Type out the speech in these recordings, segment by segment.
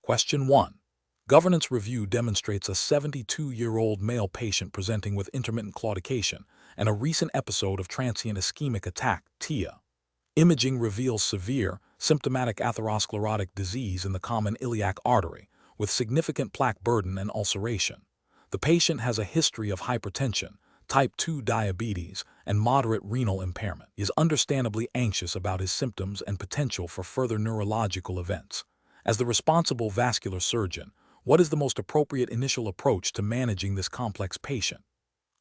Question 1. Governance review demonstrates a 72-year-old male patient presenting with intermittent claudication and a recent episode of transient ischemic attack, TIA. Imaging reveals severe, symptomatic atherosclerotic disease in the common iliac artery, with significant plaque burden and ulceration. The patient has a history of hypertension, type 2 diabetes, and moderate renal impairment. He is understandably anxious about his symptoms and potential for further neurological events. As the responsible vascular surgeon, what is the most appropriate initial approach to managing this complex patient?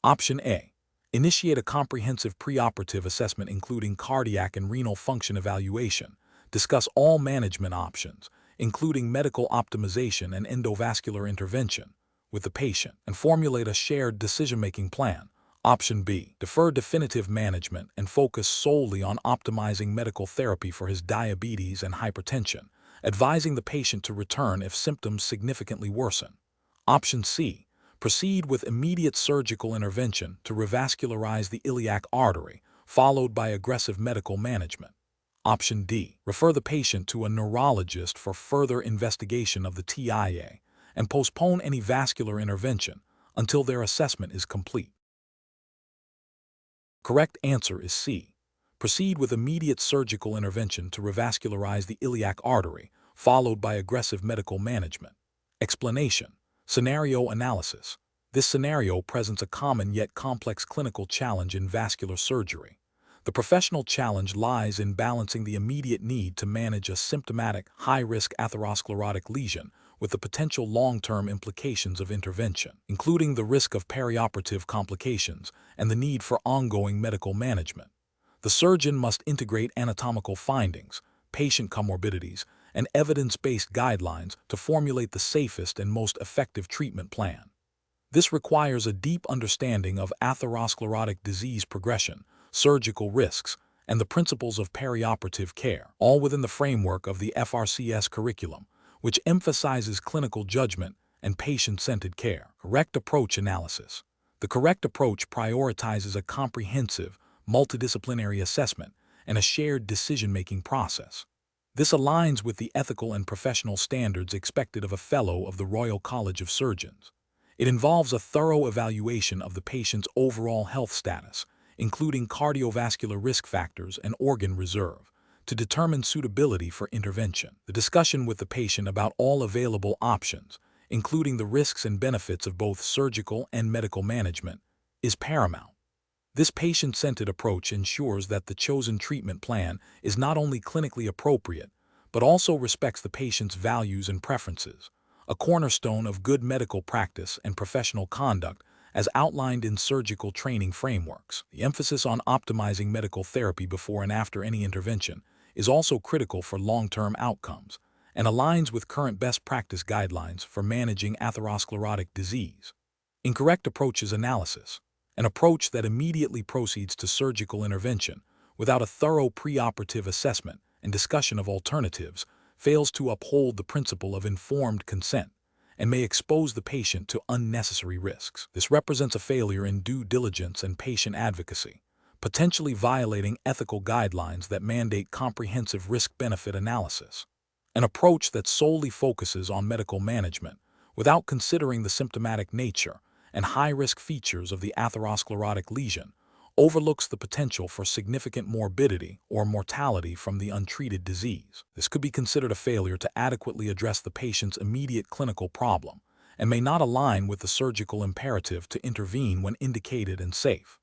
Option A. Initiate a comprehensive preoperative assessment including cardiac and renal function evaluation. Discuss all management options, including medical optimization and endovascular intervention, with the patient, and formulate a shared decision-making plan. Option B. Defer definitive management and focus solely on optimizing medical therapy for his diabetes and hypertension, advising the patient to return if symptoms significantly worsen. Option C. Proceed with immediate surgical intervention to revascularize the iliac artery, followed by aggressive medical management. Option D. Refer the patient to a neurologist for further investigation of the TIA and postpone any vascular intervention until their assessment is complete. Correct answer is C. Proceed with immediate surgical intervention to revascularize the iliac artery, followed by aggressive medical management. Explanation. Scenario analysis. This scenario presents a common yet complex clinical challenge in vascular surgery. The professional challenge lies in balancing the immediate need to manage a symptomatic, high-risk atherosclerotic lesion with the potential long-term implications of intervention, including the risk of perioperative complications and the need for ongoing medical management. The surgeon must integrate anatomical findings, patient comorbidities, and evidence-based guidelines to formulate the safest and most effective treatment plan. This requires a deep understanding of atherosclerotic disease progression, surgical risks, and the principles of perioperative care, all within the framework of the FRCS curriculum, which emphasizes clinical judgment and patient-centered care. Correct approach analysis. The correct approach prioritizes a comprehensive, multidisciplinary assessment and a shared decision-making process. This aligns with the ethical and professional standards expected of a Fellow of the Royal College of Surgeons. It involves a thorough evaluation of the patient's overall health status, including cardiovascular risk factors and organ reserve, to determine suitability for intervention. The discussion with the patient about all available options, including the risks and benefits of both surgical and medical management, is paramount. This patient-centered approach ensures that the chosen treatment plan is not only clinically appropriate, but also respects the patient's values and preferences, a cornerstone of good medical practice and professional conduct as outlined in surgical training frameworks. The emphasis on optimizing medical therapy before and after any intervention is also critical for long-term outcomes and aligns with current best practice guidelines for managing atherosclerotic disease. Incorrect approaches analysis. An approach that immediately proceeds to surgical intervention without a thorough preoperative assessment and discussion of alternatives fails to uphold the principle of informed consent and may expose the patient to unnecessary risks. This represents a failure in due diligence and patient advocacy, potentially violating ethical guidelines that mandate comprehensive risk-benefit analysis. An approach that solely focuses on medical management without considering the symptomatic nature and high-risk features of the atherosclerotic lesion overlooks the potential for significant morbidity or mortality from the untreated disease. This could be considered a failure to adequately address the patient's immediate clinical problem and may not align with the surgical imperative to intervene when indicated and safe.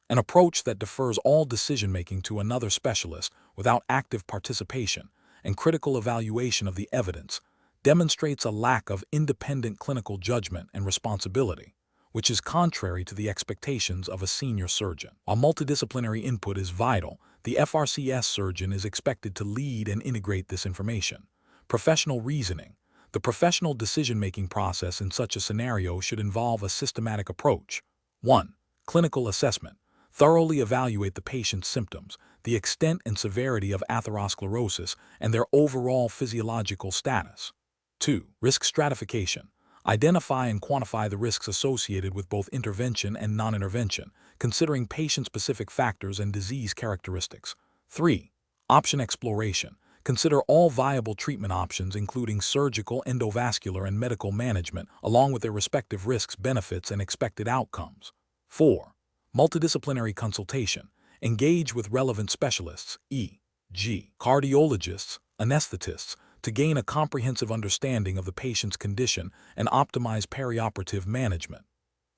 An approach that defers all decision-making to another specialist without active participation and critical evaluation of the evidence demonstrates a lack of independent clinical judgment and responsibility, which is contrary to the expectations of a senior surgeon. While multidisciplinary input is vital, the FRCS surgeon is expected to lead and integrate this information. Professional reasoning. The professional decision-making process in such a scenario should involve a systematic approach. 1. Clinical assessment. Thoroughly evaluate the patient's symptoms, the extent and severity of atherosclerosis, and their overall physiological status. 2. Risk stratification. Identify and quantify the risks associated with both intervention and non-intervention, considering patient-specific factors and disease characteristics. 3. Option exploration. Consider all viable treatment options, including surgical, endovascular, and medical management, along with their respective risks, benefits, and expected outcomes. 4. Multidisciplinary consultation. Engage with relevant specialists, e.g., cardiologists, anesthetists, to gain a comprehensive understanding of the patient's condition and optimize perioperative management.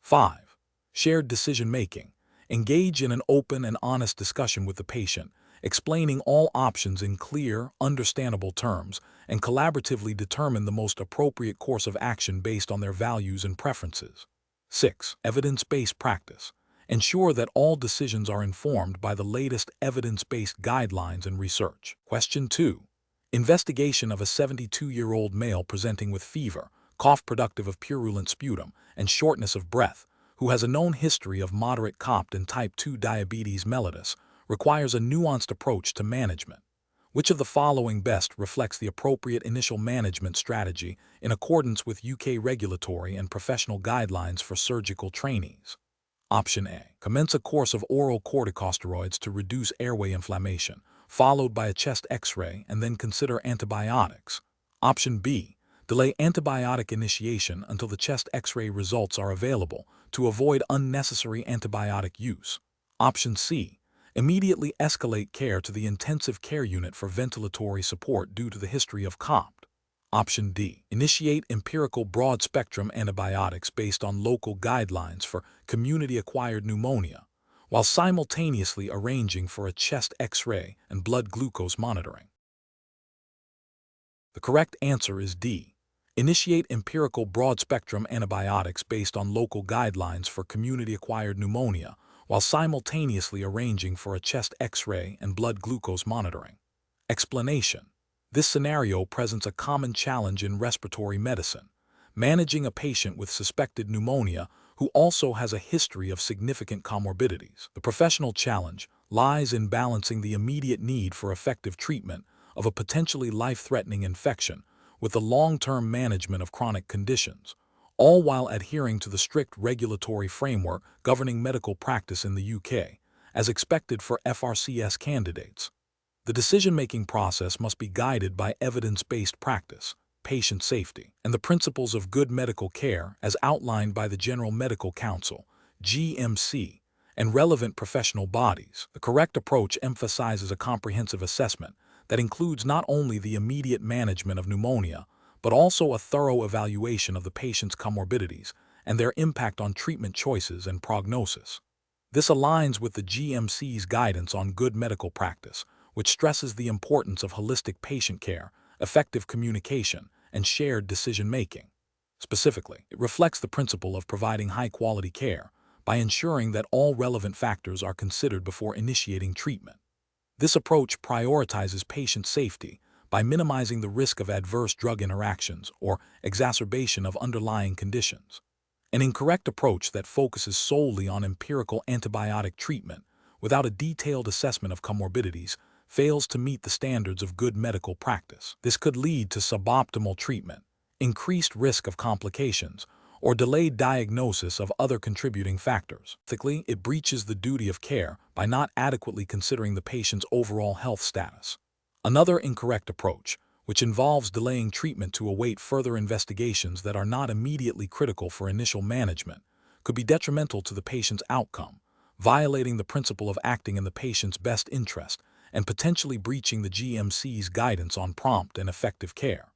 5. Shared decision-making. Engage in an open and honest discussion with the patient, explaining all options in clear, understandable terms, and collaboratively determine the most appropriate course of action based on their values and preferences. 6. Evidence-based practice. Ensure that all decisions are informed by the latest evidence-based guidelines and research. Question 2. Investigation of a 72-year-old male presenting with fever, cough productive of purulent sputum, and shortness of breath, who has a known history of moderate COPD and type 2 diabetes mellitus, requires a nuanced approach to management. Which of the following best reflects the appropriate initial management strategy in accordance with UK regulatory and professional guidelines for surgical trainees? Option A. Commence a course of oral corticosteroids to reduce airway inflammation, followed by a chest X-ray, and then consider antibiotics. Option B. Delay antibiotic initiation until the chest X-ray results are available to avoid unnecessary antibiotic use. Option C. Immediately escalate care to the intensive care unit for ventilatory support due to the history of COPD. Option D. Initiate empirical broad-spectrum antibiotics based on local guidelines for community-acquired pneumonia, while simultaneously arranging for a chest X-ray and blood glucose monitoring. The correct answer is D. Initiate empirical broad-spectrum antibiotics based on local guidelines for community-acquired pneumonia, while simultaneously arranging for a chest X-ray and blood glucose monitoring. Explanation. This scenario presents a common challenge in respiratory medicine, managing a patient with suspected pneumonia who also has a history of significant comorbidities. The professional challenge lies in balancing the immediate need for effective treatment of a potentially life-threatening infection with the long-term management of chronic conditions, all while adhering to the strict regulatory framework governing medical practice in the UK, as expected for FRCS candidates. The decision-making process must be guided by evidence-based practice, patient safety, and the principles of good medical care as outlined by the General Medical Council, GMC, and relevant professional bodies. The correct approach emphasizes a comprehensive assessment that includes not only the immediate management of pneumonia, but also a thorough evaluation of the patient's comorbidities and their impact on treatment choices and prognosis. This aligns with the GMC's guidance on good medical practice, which stresses the importance of holistic patient care, effective communication, and shared decision-making. Specifically, it reflects the principle of providing high-quality care by ensuring that all relevant factors are considered before initiating treatment. This approach prioritizes patient safety by minimizing the risk of adverse drug interactions or exacerbation of underlying conditions. An incorrect approach that focuses solely on empirical antibiotic treatment without a detailed assessment of comorbidities fails to meet the standards of good medical practice. This could lead to suboptimal treatment, increased risk of complications, or delayed diagnosis of other contributing factors. Ethically, it breaches the duty of care by not adequately considering the patient's overall health status. Another incorrect approach, which involves delaying treatment to await further investigations that are not immediately critical for initial management, could be detrimental to the patient's outcome, violating the principle of acting in the patient's best interest and potentially breaching the GMC's guidance on prompt and effective care.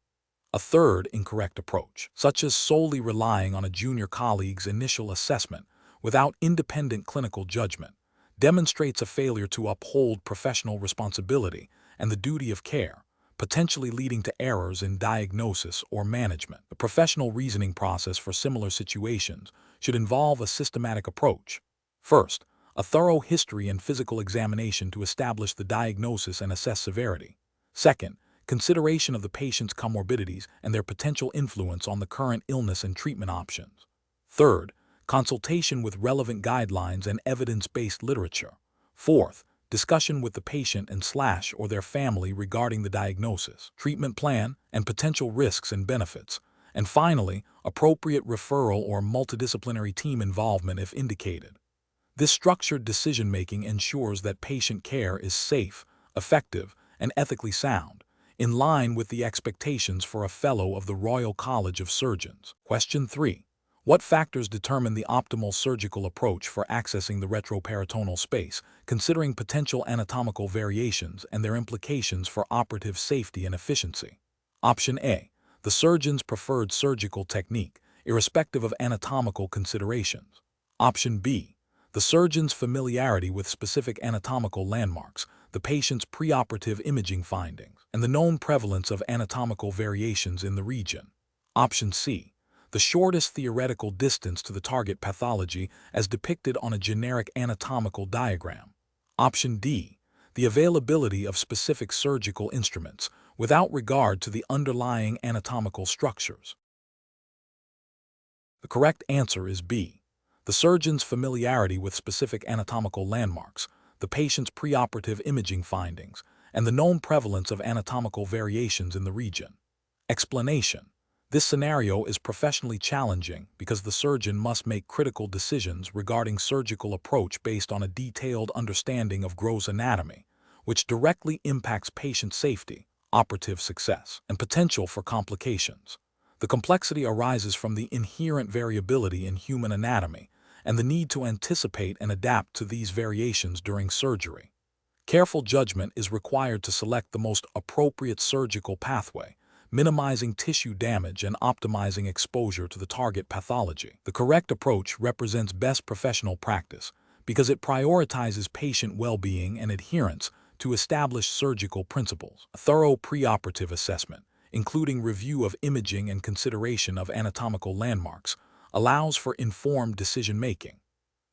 A third incorrect approach, such as solely relying on a junior colleague's initial assessment without independent clinical judgment, demonstrates a failure to uphold professional responsibility and the duty of care, potentially leading to errors in diagnosis or management. The professional reasoning process for similar situations should involve a systematic approach. First, a thorough history and physical examination to establish the diagnosis and assess severity. Second, consideration of the patient's comorbidities and their potential influence on the current illness and treatment options. Third, consultation with relevant guidelines and evidence-based literature. Fourth, discussion with the patient and/or their family regarding the diagnosis, treatment plan, and potential risks and benefits. And finally, appropriate referral or multidisciplinary team involvement if indicated. This structured decision-making ensures that patient care is safe, effective, and ethically sound, in line with the expectations for a Fellow of the Royal College of Surgeons. Question 3. What factors determine the optimal surgical approach for accessing the retroperitoneal space, considering potential anatomical variations and their implications for operative safety and efficiency? Option A. The surgeon's preferred surgical technique, irrespective of anatomical considerations. Option B. The surgeon's familiarity with specific anatomical landmarks, the patient's preoperative imaging findings, and the known prevalence of anatomical variations in the region. Option C. The shortest theoretical distance to the target pathology as depicted on a generic anatomical diagram. Option D. The availability of specific surgical instruments, without regard to the underlying anatomical structures. The correct answer is B. The surgeon's familiarity with specific anatomical landmarks, the patient's preoperative imaging findings, and the known prevalence of anatomical variations in the region. Explanation. This scenario is professionally challenging because the surgeon must make critical decisions regarding surgical approach based on a detailed understanding of gross anatomy, which directly impacts patient safety, operative success, and potential for complications. The complexity arises from the inherent variability in human anatomy and the need to anticipate and adapt to these variations during surgery. Careful judgment is required to select the most appropriate surgical pathway, minimizing tissue damage and optimizing exposure to the target pathology. The correct approach represents best professional practice because it prioritizes patient well-being and adherence to established surgical principles. A thorough preoperative assessment, including review of imaging and consideration of anatomical landmarks, allows for informed decision-making.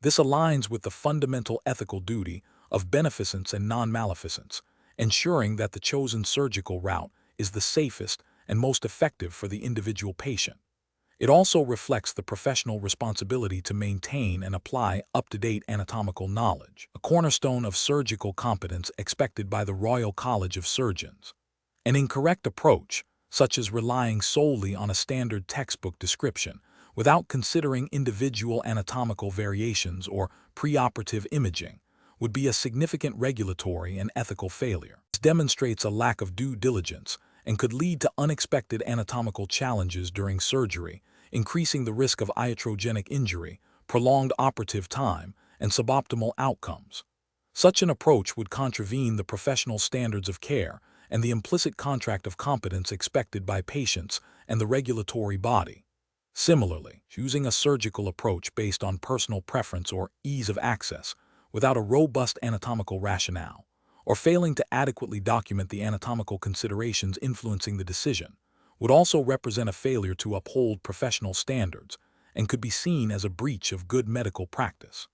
This aligns with the fundamental ethical duty of beneficence and non-maleficence, ensuring that the chosen surgical route is the safest and most effective for the individual patient. It also reflects the professional responsibility to maintain and apply up-to-date anatomical knowledge, a cornerstone of surgical competence expected by the Royal College of Surgeons. An incorrect approach, such as relying solely on a standard textbook description, without considering individual anatomical variations or preoperative imaging, would be a significant regulatory and ethical failure. This demonstrates a lack of due diligence and could lead to unexpected anatomical challenges during surgery, increasing the risk of iatrogenic injury, prolonged operative time, and suboptimal outcomes. Such an approach would contravene the professional standards of care and the implicit contract of competence expected by patients and the regulatory body. Similarly, choosing a surgical approach based on personal preference or ease of access without a robust anatomical rationale, or failing to adequately document the anatomical considerations influencing the decision, would also represent a failure to uphold professional standards and could be seen as a breach of good medical practice.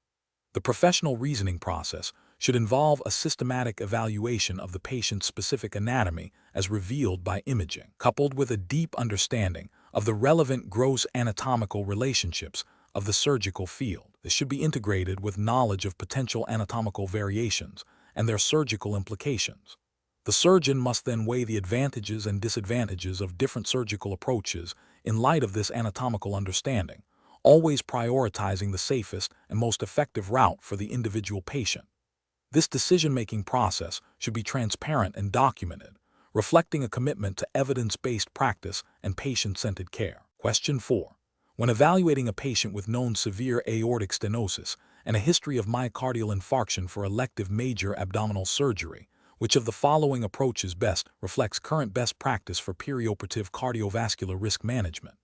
The professional reasoning process should involve a systematic evaluation of the patient's specific anatomy as revealed by imaging, coupled with a deep understanding of the relevant gross anatomical relationships of the surgical field. This should be integrated with knowledge of potential anatomical variations and their surgical implications. The surgeon must then weigh the advantages and disadvantages of different surgical approaches in light of this anatomical understanding, always prioritizing the safest and most effective route for the individual patient. This decision-making process should be transparent and documented, reflecting a commitment to evidence-based practice and patient-centered care. Question 4. When evaluating a patient with known severe aortic stenosis and a history of myocardial infarction for elective major abdominal surgery, which of the following approaches best reflects current best practice for perioperative cardiovascular risk management?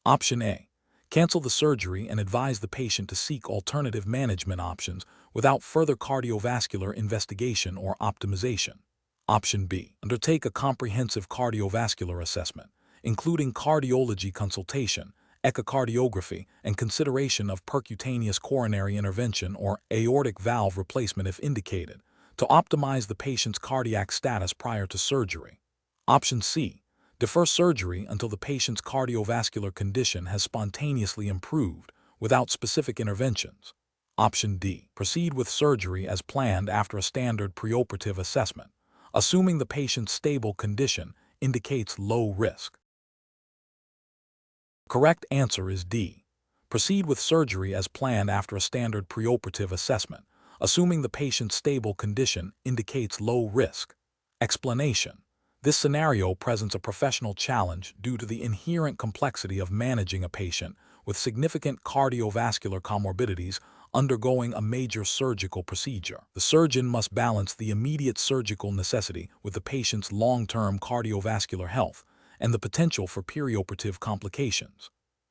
Option A. Cancel the surgery and advise the patient to seek alternative management options without further cardiovascular investigation or optimization. Option B. Undertake a comprehensive cardiovascular assessment, including cardiology consultation, echocardiography, and consideration of percutaneous coronary intervention or aortic valve replacement if indicated, to optimize the patient's cardiac status prior to surgery. Option C. Defer surgery until the patient's cardiovascular condition has spontaneously improved without specific interventions. Option D. Proceed with surgery as planned after a standard preoperative assessment, assuming the patient's stable condition indicates low risk. Correct answer is D. Proceed with surgery as planned after a standard preoperative assessment, assuming the patient's stable condition indicates low risk. Explanation. This scenario presents a professional challenge due to the inherent complexity of managing a patient with significant cardiovascular comorbidities undergoing a major surgical procedure. The surgeon must balance the immediate surgical necessity with the patient's long-term cardiovascular health and the potential for perioperative complications.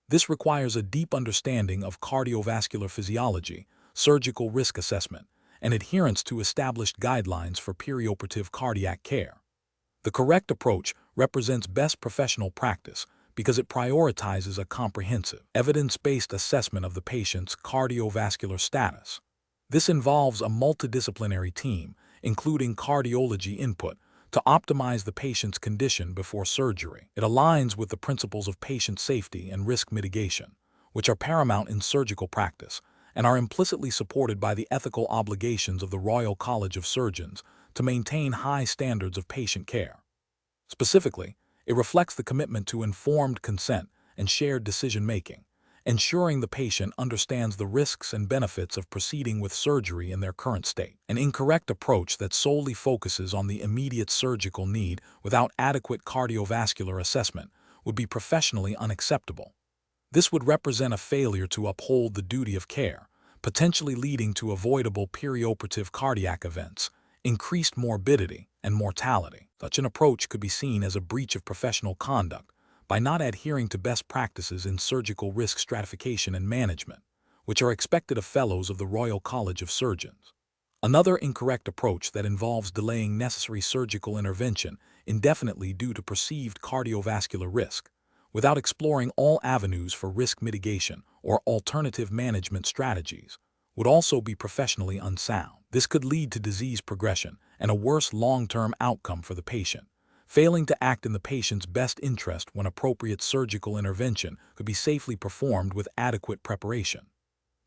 This requires a deep understanding of cardiovascular physiology, surgical risk assessment, and adherence to established guidelines for perioperative cardiac care. The correct approach represents best professional practice because it prioritizes a comprehensive, evidence-based assessment of the patient's cardiovascular status. This involves a multidisciplinary team, including cardiology input, to optimize the patient's condition before surgery. It aligns with the principles of patient safety and risk mitigation, which are paramount in surgical practice and are implicitly supported by the ethical obligations of the Royal College of Surgeons to maintain high standards of patient care. Specifically, it reflects the commitment to informed consent and shared decision-making, ensuring the patient understands the risks and benefits of proceeding with surgery in their current state. An incorrect approach that solely focuses on the immediate surgical need without adequate cardiovascular assessment would be professionally unacceptable. This would represent a failure to uphold the duty of care, potentially leading to avoidable perioperative cardiac events, increased morbidity, and mortality. Such an approach could be seen as a breach of professional conduct by not adhering to best practices in surgical risk stratification and management, which are expected of fellows of the Royal College of Surgeons. Another incorrect approach that involves delaying necessary surgical intervention indefinitely due to perceived cardiovascular risk, without exploring all avenues for risk mitigation or alternative management strategies, would also be professionally unsound. This could lead to disease progression and a worse long-term outcome for the patient, failing to act in the patient's best interest when appropriate surgical intervention could be safely performed with adequate preparation.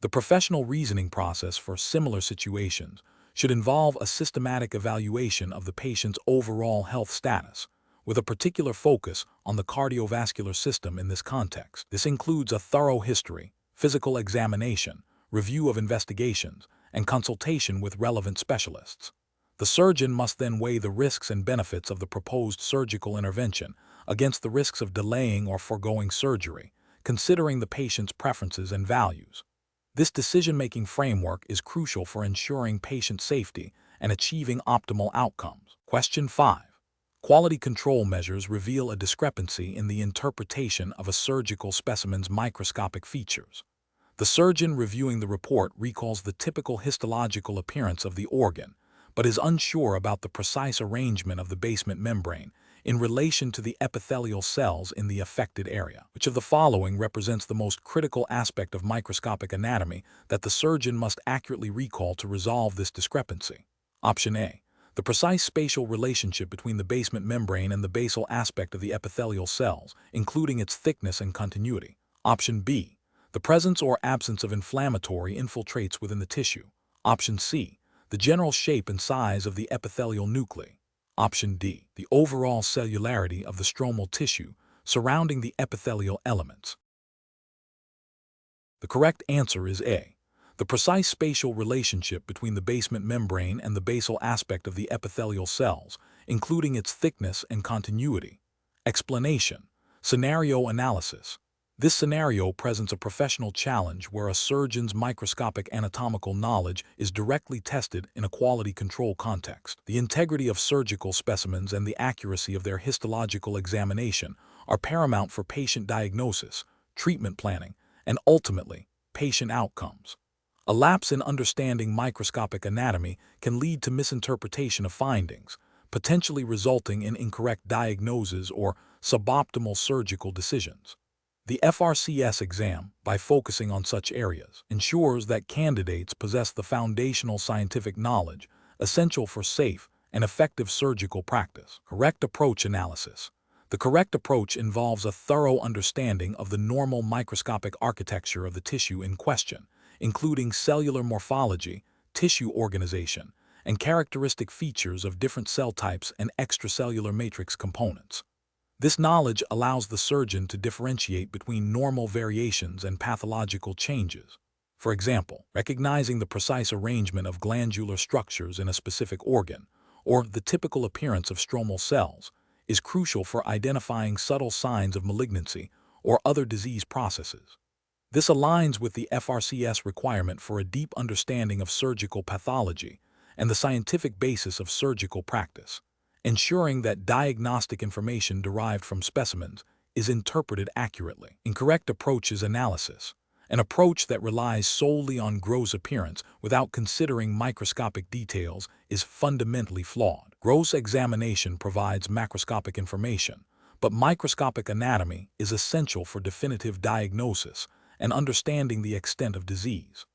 The professional reasoning process for similar situations should involve a systematic evaluation of the patient's overall health status, with a particular focus on the cardiovascular system in this context. This includes a thorough history, physical examination, review of investigations, and consultation with relevant specialists. The surgeon must then weigh the risks and benefits of the proposed surgical intervention against the risks of delaying or foregoing surgery, considering the patient's preferences and values. This decision-making framework is crucial for ensuring patient safety and achieving optimal outcomes. Question 5. Quality control measures reveal a discrepancy in the interpretation of a surgical specimen's microscopic features. The surgeon reviewing the report recalls the typical histological appearance of the organ, but is unsure about the precise arrangement of the basement membrane in relation to the epithelial cells in the affected area. Which of the following represents the most critical aspect of microscopic anatomy that the surgeon must accurately recall to resolve this discrepancy? Option A. The precise spatial relationship between the basement membrane and the basal aspect of the epithelial cells, including its thickness and continuity. Option B. The presence or absence of inflammatory infiltrates within the tissue. Option C. The general shape and size of the epithelial nuclei. Option D. The overall cellularity of the stromal tissue surrounding the epithelial elements. The correct answer is A. The precise spatial relationship between the basement membrane and the basal aspect of the epithelial cells, including its thickness and continuity. Explanation. Scenario analysis. This scenario presents a professional challenge where a surgeon's microscopic anatomical knowledge is directly tested in a quality control context. The integrity of surgical specimens and the accuracy of their histological examination are paramount for patient diagnosis, treatment planning, and ultimately, patient outcomes. A lapse in understanding microscopic anatomy can lead to misinterpretation of findings, potentially resulting in incorrect diagnoses or suboptimal surgical decisions. The FRCS exam, by focusing on such areas, ensures that candidates possess the foundational scientific knowledge essential for safe and effective surgical practice. Correct approach analysis. The correct approach involves a thorough understanding of the normal microscopic architecture of the tissue in question, including cellular morphology, tissue organization, and characteristic features of different cell types and extracellular matrix components. This knowledge allows the surgeon to differentiate between normal variations and pathological changes. For example, recognizing the precise arrangement of glandular structures in a specific organ, or the typical appearance of stromal cells, is crucial for identifying subtle signs of malignancy or other disease processes. This aligns with the FRCS requirement for a deep understanding of surgical pathology and the scientific basis of surgical practice, ensuring that diagnostic information derived from specimens is interpreted accurately. Incorrect approach is analysis. An approach that relies solely on gross appearance without considering microscopic details is fundamentally flawed. Gross examination provides macroscopic information, but microscopic anatomy is essential for definitive diagnosis and understanding the extent of disease.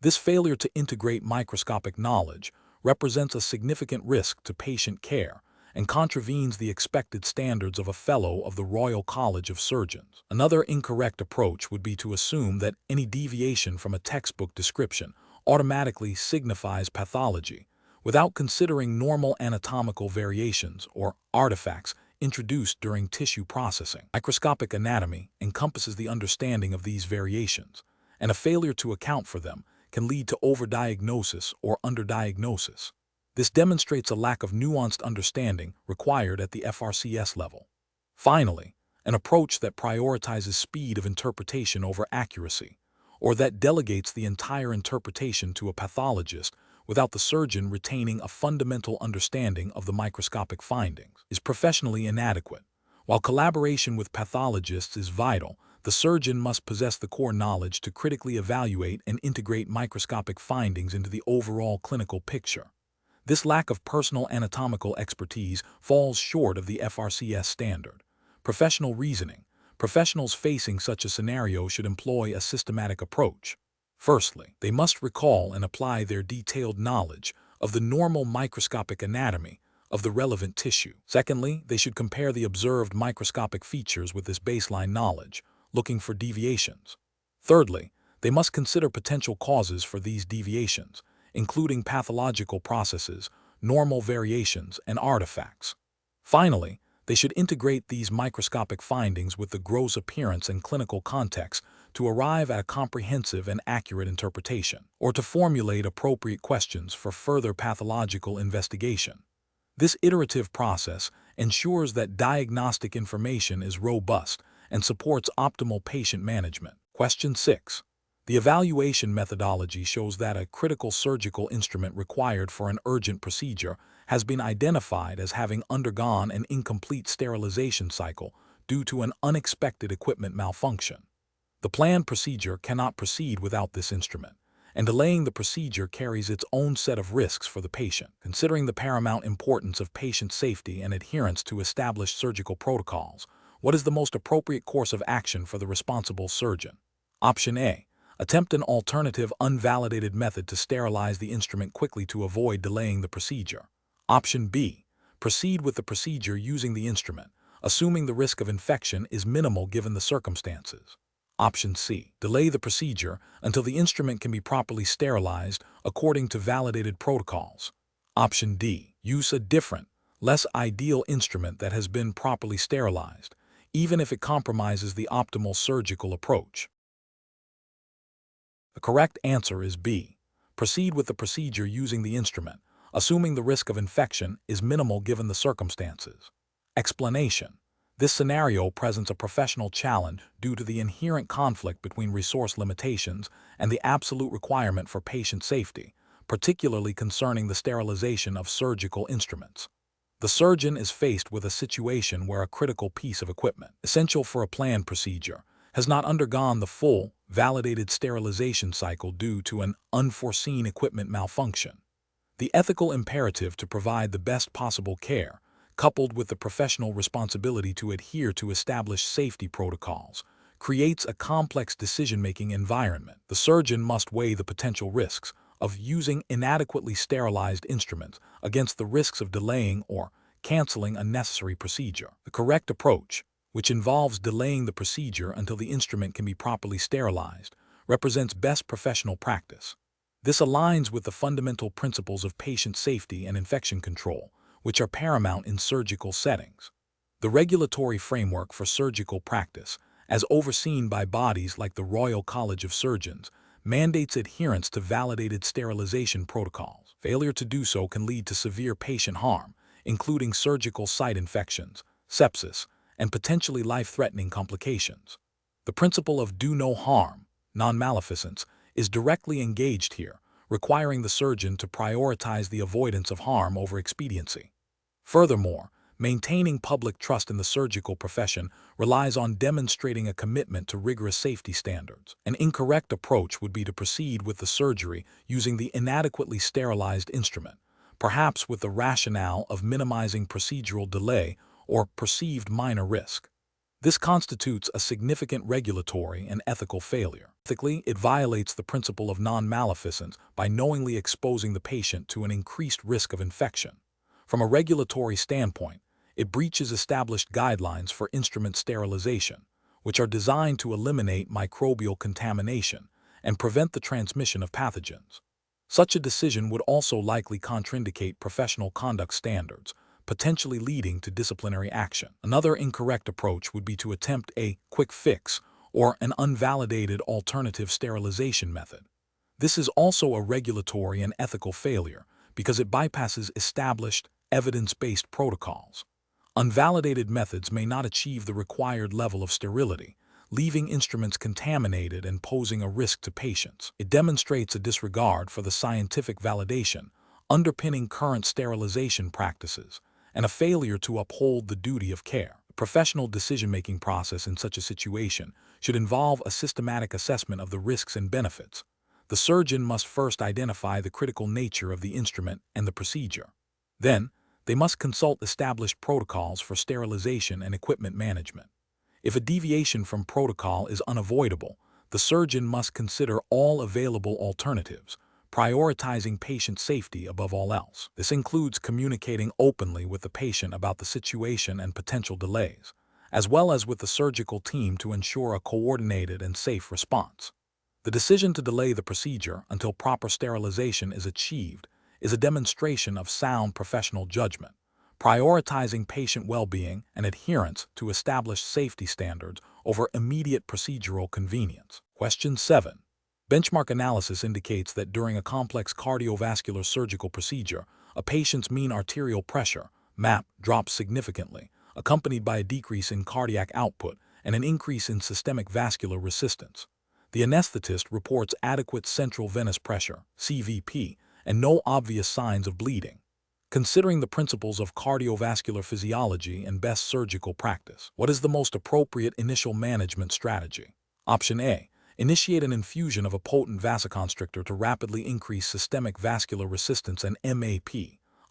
This failure to integrate microscopic knowledge represents a significant risk to patient care and contravenes the expected standards of a Fellow of the Royal College of Surgeons. Another incorrect approach would be to assume that any deviation from a textbook description automatically signifies pathology, without considering normal anatomical variations or artifacts introduced during tissue processing. Microscopic anatomy encompasses the understanding of these variations, and a failure to account for them can lead to overdiagnosis or underdiagnosis. This demonstrates a lack of nuanced understanding required at the FRCS level. Finally, an approach that prioritizes speed of interpretation over accuracy, or that delegates the entire interpretation to a pathologist without the surgeon retaining a fundamental understanding of the microscopic findings, is professionally inadequate. While collaboration with pathologists is vital, the surgeon must possess the core knowledge to critically evaluate and integrate microscopic findings into the overall clinical picture. This lack of personal anatomical expertise falls short of the FRCS standard. Professional reasoning. Professionals facing such a scenario should employ a systematic approach. Firstly, they must recall and apply their detailed knowledge of the normal microscopic anatomy of the relevant tissue. Secondly, they should compare the observed microscopic features with this baseline knowledge, looking for deviations. Thirdly, they must consider potential causes for these deviations, including pathological processes, normal variations, and artifacts. Finally, they should integrate these microscopic findings with the gross appearance and clinical context to arrive at a comprehensive and accurate interpretation, or to formulate appropriate questions for further pathological investigation. This iterative process ensures that diagnostic information is robust and supports optimal patient management. Question 6. The evaluation methodology shows that a critical surgical instrument required for an urgent procedure has been identified as having undergone an incomplete sterilization cycle due to an unexpected equipment malfunction. The planned procedure cannot proceed without this instrument, and delaying the procedure carries its own set of risks for the patient. Considering the paramount importance of patient safety and adherence to established surgical protocols, what is the most appropriate course of action for the responsible surgeon? Option A. Attempt an alternative unvalidated method to sterilize the instrument quickly to avoid delaying the procedure. Option B. Proceed with the procedure using the instrument, assuming the risk of infection is minimal given the circumstances. Option C. Delay the procedure until the instrument can be properly sterilized according to validated protocols. Option D. Use a different, less ideal instrument that has been properly sterilized, even if it compromises the optimal surgical approach. The correct answer is B. Proceed with the procedure using the instrument, assuming the risk of infection is minimal given the circumstances. Explanation. This scenario presents a professional challenge due to the inherent conflict between resource limitations and the absolute requirement for patient safety, particularly concerning the sterilization of surgical instruments. The surgeon is faced with a situation where a critical piece of equipment, essential for a planned procedure, has not undergone the full, validated sterilization cycle due to an unforeseen equipment malfunction. The ethical imperative to provide the best possible care, coupled with the professional responsibility to adhere to established safety protocols, creates a complex decision-making environment. The surgeon must weigh the potential risks of using inadequately sterilized instruments against the risks of delaying or canceling a necessary procedure. The correct approach, which involves delaying the procedure until the instrument can be properly sterilized, represents best professional practice. This aligns with the fundamental principles of patient safety and infection control, which are paramount in surgical settings. The regulatory framework for surgical practice, as overseen by bodies like the Royal College of Surgeons, mandates adherence to validated sterilization protocols. Failure to do so can lead to severe patient harm, including surgical site infections, sepsis, and potentially life-threatening complications. The principle of do no harm, non-maleficence, is directly engaged here, requiring the surgeon to prioritize the avoidance of harm over expediency. Furthermore, maintaining public trust in the surgical profession relies on demonstrating a commitment to rigorous safety standards. An incorrect approach would be to proceed with the surgery using the inadequately sterilized instrument, perhaps with the rationale of minimizing procedural delay or perceived minor risk. This constitutes a significant regulatory and ethical failure. Ethically, it violates the principle of non-maleficence by knowingly exposing the patient to an increased risk of infection. From a regulatory standpoint, it breaches established guidelines for instrument sterilization, which are designed to eliminate microbial contamination and prevent the transmission of pathogens. Such a decision would also likely contraindicate professional conduct standards, potentially leading to disciplinary action. Another incorrect approach would be to attempt a quick fix or an unvalidated alternative sterilization method. This is also a regulatory and ethical failure because it bypasses established, evidence-based protocols. Unvalidated methods may not achieve the required level of sterility, leaving instruments contaminated and posing a risk to patients. It demonstrates a disregard for the scientific validation underpinning current sterilization practices and a failure to uphold the duty of care. The professional decision-making process in such a situation should involve a systematic assessment of the risks and benefits. The surgeon must first identify the critical nature of the instrument and the procedure. Then, they must consult established protocols for sterilization and equipment management. If a deviation from protocol is unavoidable, the surgeon must consider all available alternatives, prioritizing patient safety above all else. This includes communicating openly with the patient about the situation and potential delays, as well as with the surgical team to ensure a coordinated and safe response. The decision to delay the procedure until proper sterilization is achieved is a demonstration of sound professional judgment, prioritizing patient well-being and adherence to established safety standards over immediate procedural convenience. Question 7. Benchmark analysis indicates that during a complex cardiovascular surgical procedure, a patient's mean arterial pressure, MAP, drops significantly, accompanied by a decrease in cardiac output and an increase in systemic vascular resistance. The anesthetist reports adequate central venous pressure, CVP, and no obvious signs of bleeding. Considering the principles of cardiovascular physiology and best surgical practice, what is the most appropriate initial management strategy? Option A. Initiate an infusion of a potent vasoconstrictor to rapidly increase systemic vascular resistance and MAP.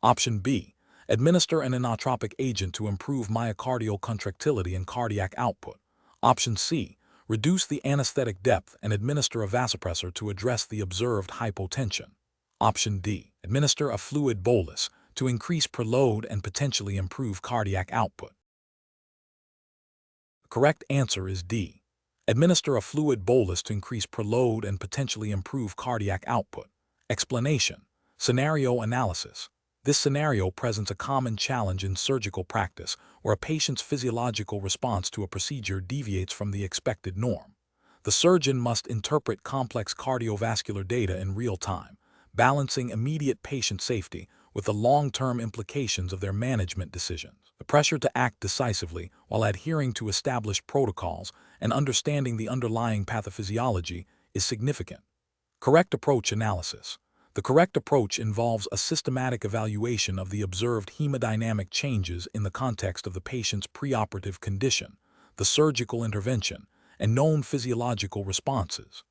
Option B. Administer an inotropic agent to improve myocardial contractility and cardiac output. Option C. Reduce the anesthetic depth and administer a vasopressor to address the observed hypotension. Option D. Administer a fluid bolus to increase preload and potentially improve cardiac output. The correct answer is D. Administer a fluid bolus to increase preload and potentially improve cardiac output. Explanation. Scenario analysis. This scenario presents a common challenge in surgical practice where a patient's physiological response to a procedure deviates from the expected norm. The surgeon must interpret complex cardiovascular data in real time, balancing immediate patient safety with the long-term implications of their management decisions. The pressure to act decisively while adhering to established protocols and understanding the underlying pathophysiology is significant. Correct approach analysis. The correct approach involves a systematic evaluation of the observed hemodynamic changes in the context of the patient's preoperative condition, the surgical intervention, and known physiological responses.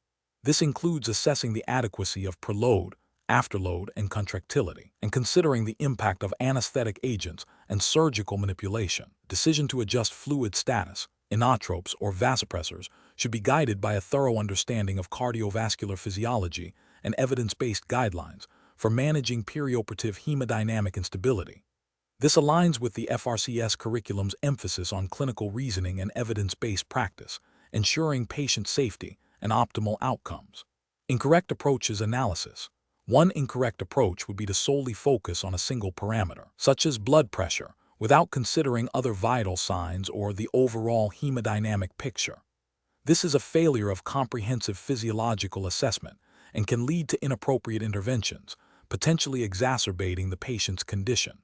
This includes assessing the adequacy of preload, afterload, and contractility, and considering the impact of anesthetic agents and surgical manipulation. Decision to adjust fluid status, inotropes, or vasopressors should be guided by a thorough understanding of cardiovascular physiology and evidence-based guidelines for managing perioperative hemodynamic instability. This aligns with the FRCS curriculum's emphasis on clinical reasoning and evidence-based practice, ensuring patient safety and optimal outcomes. Incorrect approaches analysis. One incorrect approach would be to solely focus on a single parameter, such as blood pressure, without considering other vital signs or the overall hemodynamic picture. This is a failure of comprehensive physiological assessment and can lead to inappropriate interventions, potentially exacerbating the patient's condition.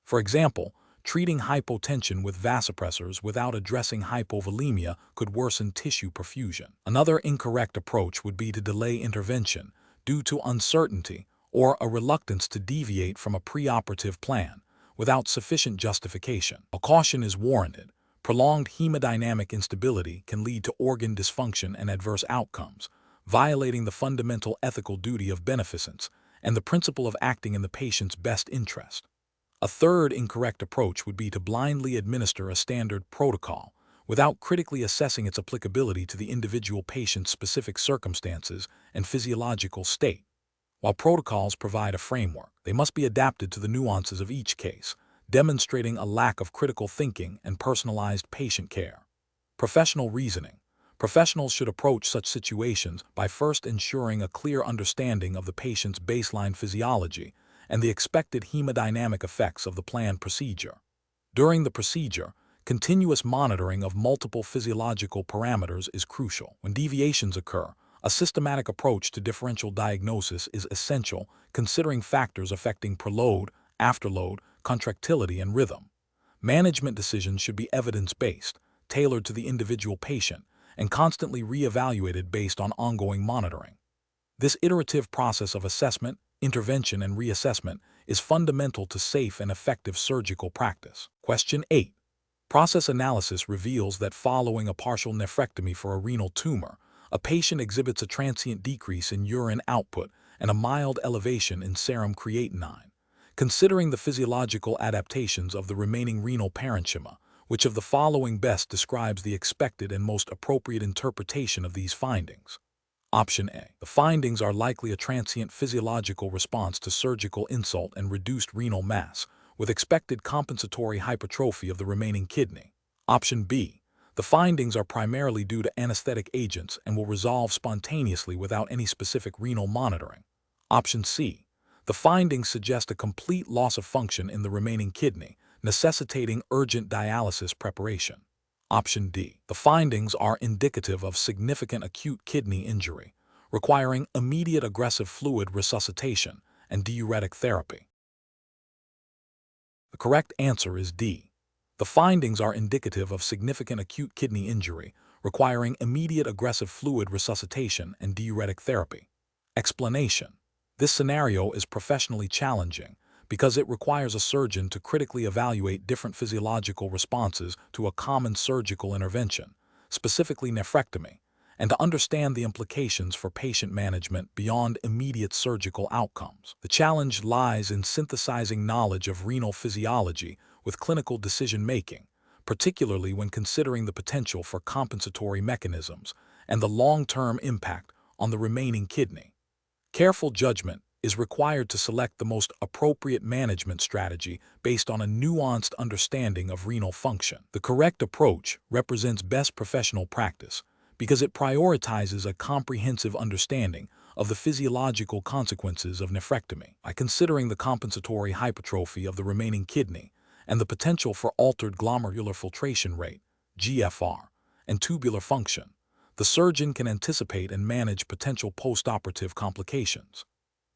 For example, Treating hypotension with vasopressors without addressing hypovolemia could worsen tissue perfusion. Another incorrect approach would be to delay intervention due to uncertainty or a reluctance to deviate from a preoperative plan without sufficient justification. A caution is warranted. Prolonged hemodynamic instability can lead to organ dysfunction and adverse outcomes, violating the fundamental ethical duty of beneficence and the principle of acting in the patient's best interest. A third incorrect approach would be to blindly administer a standard protocol without critically assessing its applicability to the individual patient's specific circumstances and physiological state. While protocols provide a framework, they must be adapted to the nuances of each case, demonstrating a lack of critical thinking and personalized patient care. Professional reasoning. Professionals should approach such situations by first ensuring a clear understanding of the patient's baseline physiology and the expected hemodynamic effects of the planned procedure. During the procedure, continuous monitoring of multiple physiological parameters is crucial. When deviations occur, a systematic approach to differential diagnosis is essential, considering factors affecting preload, afterload, contractility, and rhythm. Management decisions should be evidence-based, tailored to the individual patient, and constantly re-evaluated based on ongoing monitoring. This iterative process of assessment, intervention, and reassessment is fundamental to safe and effective surgical practice. Question 8. Process analysis reveals that following a partial nephrectomy for a renal tumor, a patient exhibits a transient decrease in urine output and a mild elevation in serum creatinine. Considering the physiological adaptations of the remaining renal parenchyma, which of the following best describes the expected and most appropriate interpretation of these findings? Option A. The findings are likely a transient physiological response to surgical insult and reduced renal mass, with expected compensatory hypertrophy of the remaining kidney. Option B. The findings are primarily due to anesthetic agents and will resolve spontaneously without any specific renal monitoring. Option C. The findings suggest a complete loss of function in the remaining kidney, necessitating urgent dialysis preparation. Option D. The findings are indicative of significant acute kidney injury, requiring immediate aggressive fluid resuscitation and diuretic therapy. The correct answer is D. The findings are indicative of significant acute kidney injury, requiring immediate aggressive fluid resuscitation and diuretic therapy. Explanation. This scenario is professionally challenging because it requires a surgeon to critically evaluate different physiological responses to a common surgical intervention, specifically nephrectomy, and to understand the implications for patient management beyond immediate surgical outcomes. The challenge lies in synthesizing knowledge of renal physiology with clinical decision-making, particularly when considering the potential for compensatory mechanisms and the long-term impact on the remaining kidney. Careful judgment is required to select the most appropriate management strategy based on a nuanced understanding of renal function. The correct approach represents best professional practice because it prioritizes a comprehensive understanding of the physiological consequences of nephrectomy. By considering the compensatory hypertrophy of the remaining kidney and the potential for altered glomerular filtration rate, GFR, and tubular function, the surgeon can anticipate and manage potential postoperative complications.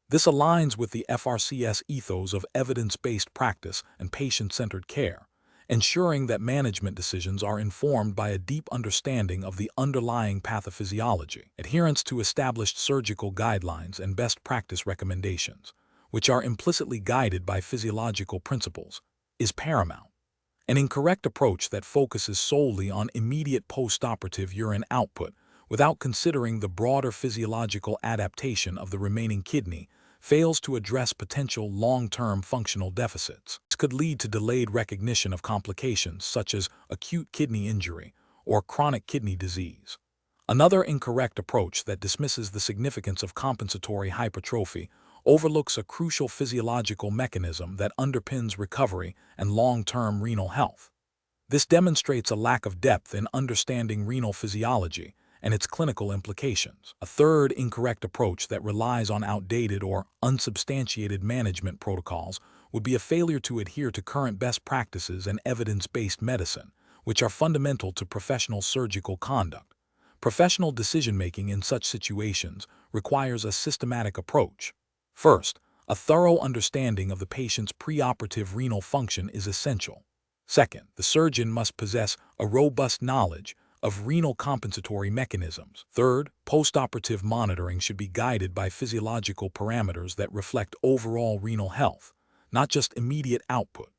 This aligns with the FRCS ethos of evidence-based practice and patient-centered care, ensuring that management decisions are informed by a deep understanding of the underlying pathophysiology. Adherence to established surgical guidelines and best practice recommendations, which are implicitly guided by physiological principles, is paramount. An incorrect approach that focuses solely on immediate postoperative urine output without considering the broader physiological adaptation of the remaining kidney fails to address potential long-term functional deficits. This could lead to delayed recognition of complications such as acute kidney injury or chronic kidney disease. Another incorrect approach that dismisses the significance of compensatory hypertrophy overlooks a crucial physiological mechanism that underpins recovery and long-term renal health. This demonstrates a lack of depth in understanding renal physiology and its clinical implications. A third incorrect approach that relies on outdated or unsubstantiated management protocols would be a failure to adhere to current best practices and evidence-based medicine, which are fundamental to professional surgical conduct. Professional decision-making in such situations requires a systematic approach. First, a thorough understanding of the patient's preoperative renal function is essential. Second, the surgeon must possess a robust knowledge of renal compensatory mechanisms. Third, postoperative monitoring should be guided by physiological parameters that reflect overall renal health, not just immediate output.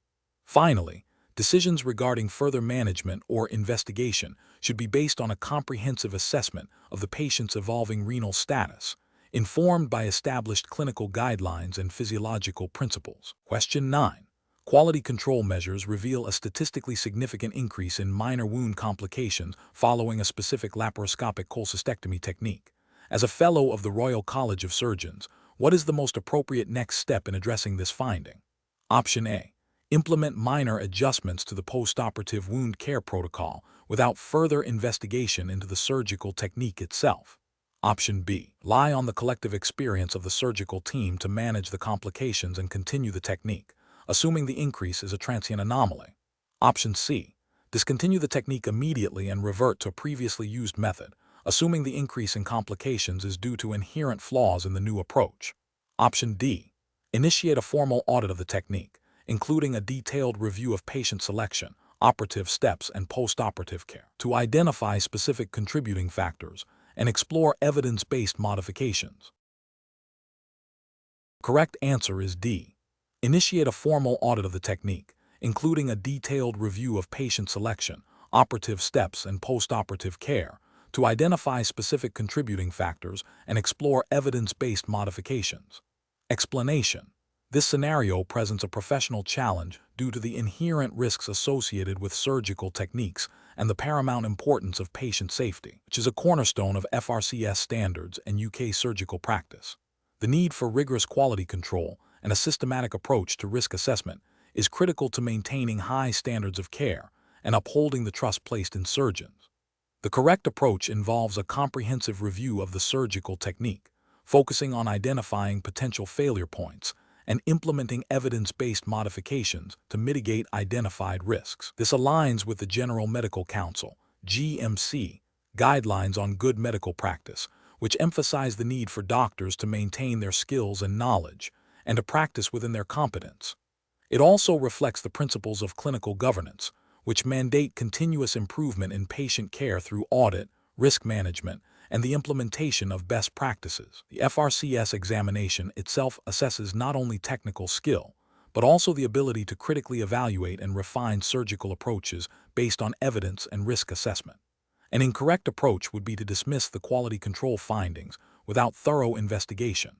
Finally, decisions regarding further management or investigation should be based on a comprehensive assessment of the patient's evolving renal status, informed by established clinical guidelines and physiological principles. Question 9. Quality control measures reveal a statistically significant increase in minor wound complications following a specific laparoscopic cholecystectomy technique. As a fellow of the Royal College of Surgeons, what is the most appropriate next step in addressing this finding? Option A. Implement minor adjustments to the postoperative wound care protocol without further investigation into the surgical technique itself. Option B. Rely on the collective experience of the surgical team to manage the complications and continue the technique, assuming the increase is a transient anomaly. Option C. Discontinue the technique immediately and revert to a previously used method, assuming the increase in complications is due to inherent flaws in the new approach. Option D. Initiate a formal audit of the technique, including a detailed review of patient selection, operative steps, and postoperative care, to identify specific contributing factors and explore evidence-based modifications. Correct answer is D. Initiate a formal audit of the technique, including a detailed review of patient selection, operative steps, and postoperative care, to identify specific contributing factors and explore evidence-based modifications. Explanation. This scenario presents a professional challenge due to the inherent risks associated with surgical techniques and the paramount importance of patient safety, which is a cornerstone of FRCS standards and UK surgical practice. The need for rigorous quality control and a systematic approach to risk assessment is critical to maintaining high standards of care and upholding the trust placed in surgeons. The correct approach involves a comprehensive review of the surgical technique, focusing on identifying potential failure points and implementing evidence-based modifications to mitigate identified risks. This aligns with the General Medical Council (GMC) guidelines on good medical practice, which emphasize the need for doctors to maintain their skills and knowledge and to practice within their competence. It also reflects the principles of clinical governance, which mandate continuous improvement in patient care through audit, risk management, and the implementation of best practices. The FRCS examination itself assesses not only technical skill, but also the ability to critically evaluate and refine surgical approaches based on evidence and risk assessment. An incorrect approach would be to dismiss the quality control findings without thorough investigation.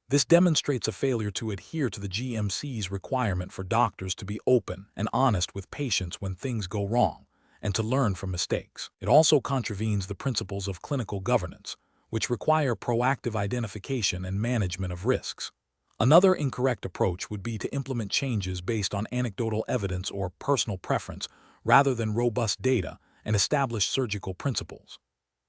This demonstrates a failure to adhere to the GMC's requirement for doctors to be open and honest with patients when things go wrong, and to learn from mistakes. It also contravenes the principles of clinical governance, which require proactive identification and management of risks. Another incorrect approach would be to implement changes based on anecdotal evidence or personal preference rather than robust data and established surgical principles.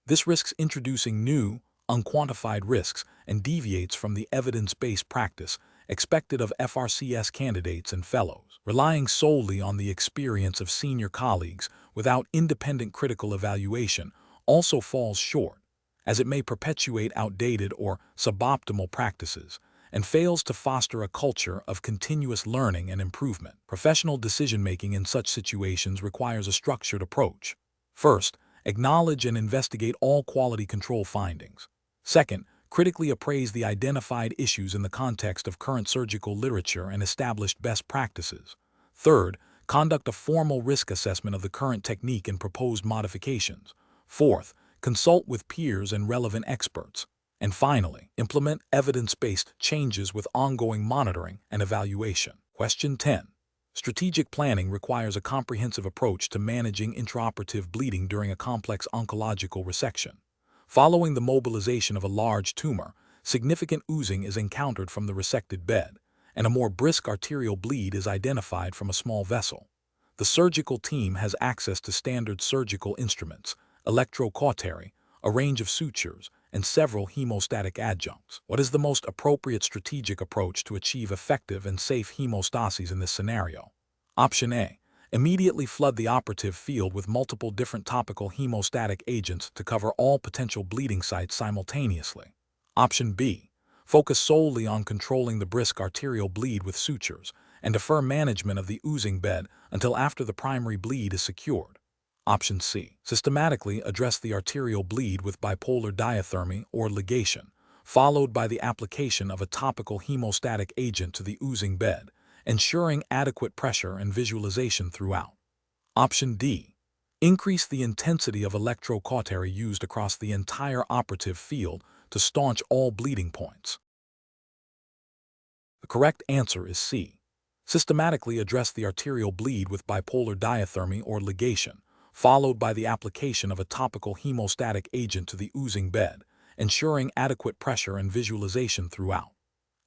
This risks introducing new, unquantified risks and deviates from the evidence-based practice expected of FRCS candidates and fellows. Relying solely on the experience of senior colleagues without independent critical evaluation also falls short, as it may perpetuate outdated or suboptimal practices and fails to foster a culture of continuous learning and improvement. Professional decision-making in such situations requires a structured approach. First, acknowledge and investigate all quality control findings. Second, critically appraise the identified issues in the context of current surgical literature and established best practices. Third, conduct a formal risk assessment of the current technique and proposed modifications. Fourth, consult with peers and relevant experts. And finally, implement evidence-based changes with ongoing monitoring and evaluation. Question 10. Strategic planning requires a comprehensive approach to managing intraoperative bleeding during a complex oncological resection. Following the mobilization of a large tumor, significant oozing is encountered from the resected bed, and a more brisk arterial bleed is identified from a small vessel. The surgical team has access to standard surgical instruments, electrocautery, a range of sutures, and several hemostatic adjuncts. What is the most appropriate strategic approach to achieve effective and safe hemostasis in this scenario? Option A. Immediately flood the operative field with multiple different topical hemostatic agents to cover all potential bleeding sites simultaneously. Option B. Focus solely on controlling the brisk arterial bleed with sutures and defer management of the oozing bed until after the primary bleed is secured. Option C. Systematically address the arterial bleed with bipolar diathermy or ligation, followed by the application of a topical hemostatic agent to the oozing bed, ensuring adequate pressure and visualization throughout. Option D. Increase the intensity of electrocautery used across the entire operative field to staunch all bleeding points. The correct answer is C. Systematically address the arterial bleed with bipolar diathermy or ligation, followed by the application of a topical hemostatic agent to the oozing bed, ensuring adequate pressure and visualization throughout.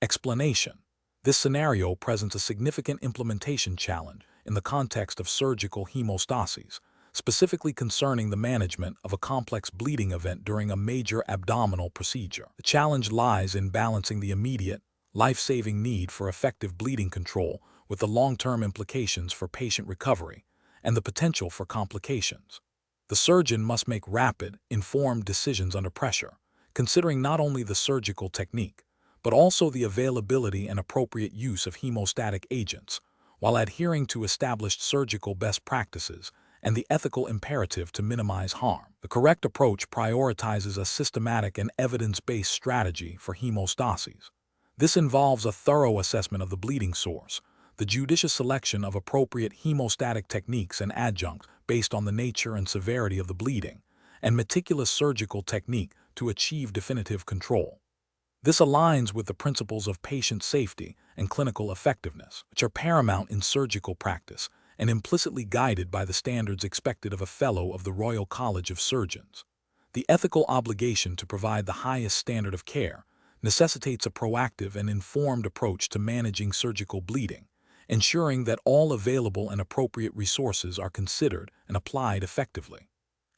Explanation. This scenario presents a significant implementation challenge in the context of surgical hemostasis, specifically concerning the management of a complex bleeding event during a major abdominal procedure. The challenge lies in balancing the immediate, life-saving need for effective bleeding control with the long-term implications for patient recovery and the potential for complications. The surgeon must make rapid, informed decisions under pressure, considering not only the surgical technique, but also the availability and appropriate use of hemostatic agents, while adhering to established surgical best practices and the ethical imperative to minimize harm. The correct approach prioritizes a systematic and evidence-based strategy for hemostasis. This involves a thorough assessment of the bleeding source, the judicious selection of appropriate hemostatic techniques and adjuncts based on the nature and severity of the bleeding, and meticulous surgical technique to achieve definitive control. This aligns with the principles of patient safety and clinical effectiveness, which are paramount in surgical practice and implicitly guided by the standards expected of a Fellow of the Royal College of Surgeons. The ethical obligation to provide the highest standard of care necessitates a proactive and informed approach to managing surgical bleeding, ensuring that all available and appropriate resources are considered and applied effectively.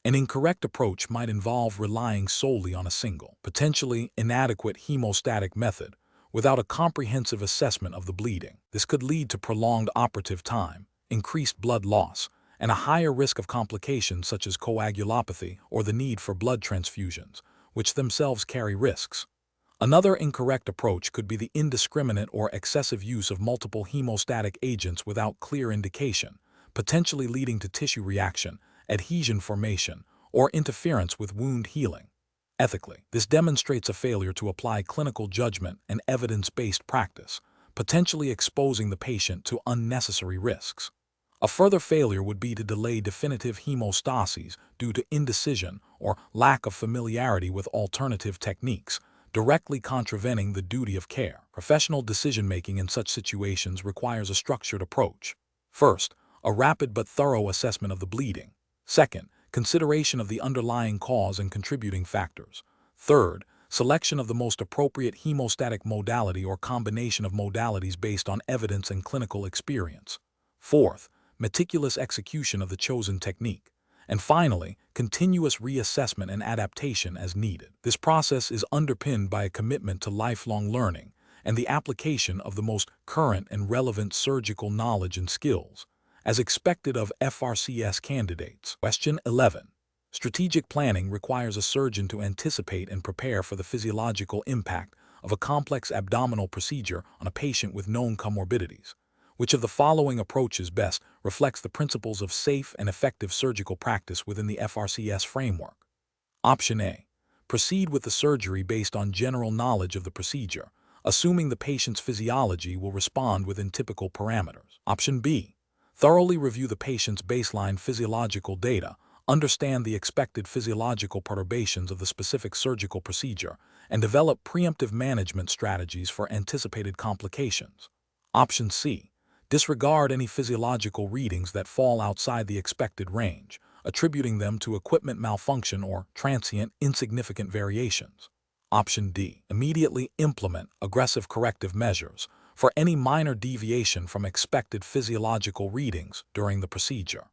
An incorrect approach might involve relying solely on a single, potentially inadequate hemostatic method without a comprehensive assessment of the bleeding. This could lead to prolonged operative time, increased blood loss, and a higher risk of complications such as coagulopathy or the need for blood transfusions, which themselves carry risks. Another incorrect approach could be the indiscriminate or excessive use of multiple hemostatic agents without clear indication, potentially leading to tissue reaction, adhesion formation, or interference with wound healing. Ethically, this demonstrates a failure to apply clinical judgment and evidence-based practice, potentially exposing the patient to unnecessary risks. A further failure would be to delay definitive hemostasis due to indecision or lack of familiarity with alternative techniques, directly contravening the duty of care. Professional decision-making in such situations requires a structured approach. First, a rapid but thorough assessment of the bleeding. Second, consideration of the underlying cause and contributing factors. Third, selection of the most appropriate hemostatic modality or combination of modalities based on evidence and clinical experience. Fourth, meticulous execution of the chosen technique. And finally, continuous reassessment and adaptation as needed. This process is underpinned by a commitment to lifelong learning and the application of the most current and relevant surgical knowledge and skills, as expected of FRCS candidates. Question 11. Strategic planning requires a surgeon to anticipate and prepare for the physiological impact of a complex abdominal procedure on a patient with known comorbidities. Which of the following approaches best reflects the principles of safe and effective surgical practice within the FRCS framework? Option A. Proceed with the surgery based on general knowledge of the procedure, assuming the patient's physiology will respond within typical parameters. Option B. Thoroughly review the patient's baseline physiological data, understand the expected physiological perturbations of the specific surgical procedure, and develop preemptive management strategies for anticipated complications. Option C. Disregard any physiological readings that fall outside the expected range, attributing them to equipment malfunction or transient, insignificant variations. Option D. Immediately implement aggressive corrective measures for any minor deviation from expected physiological readings during the procedure.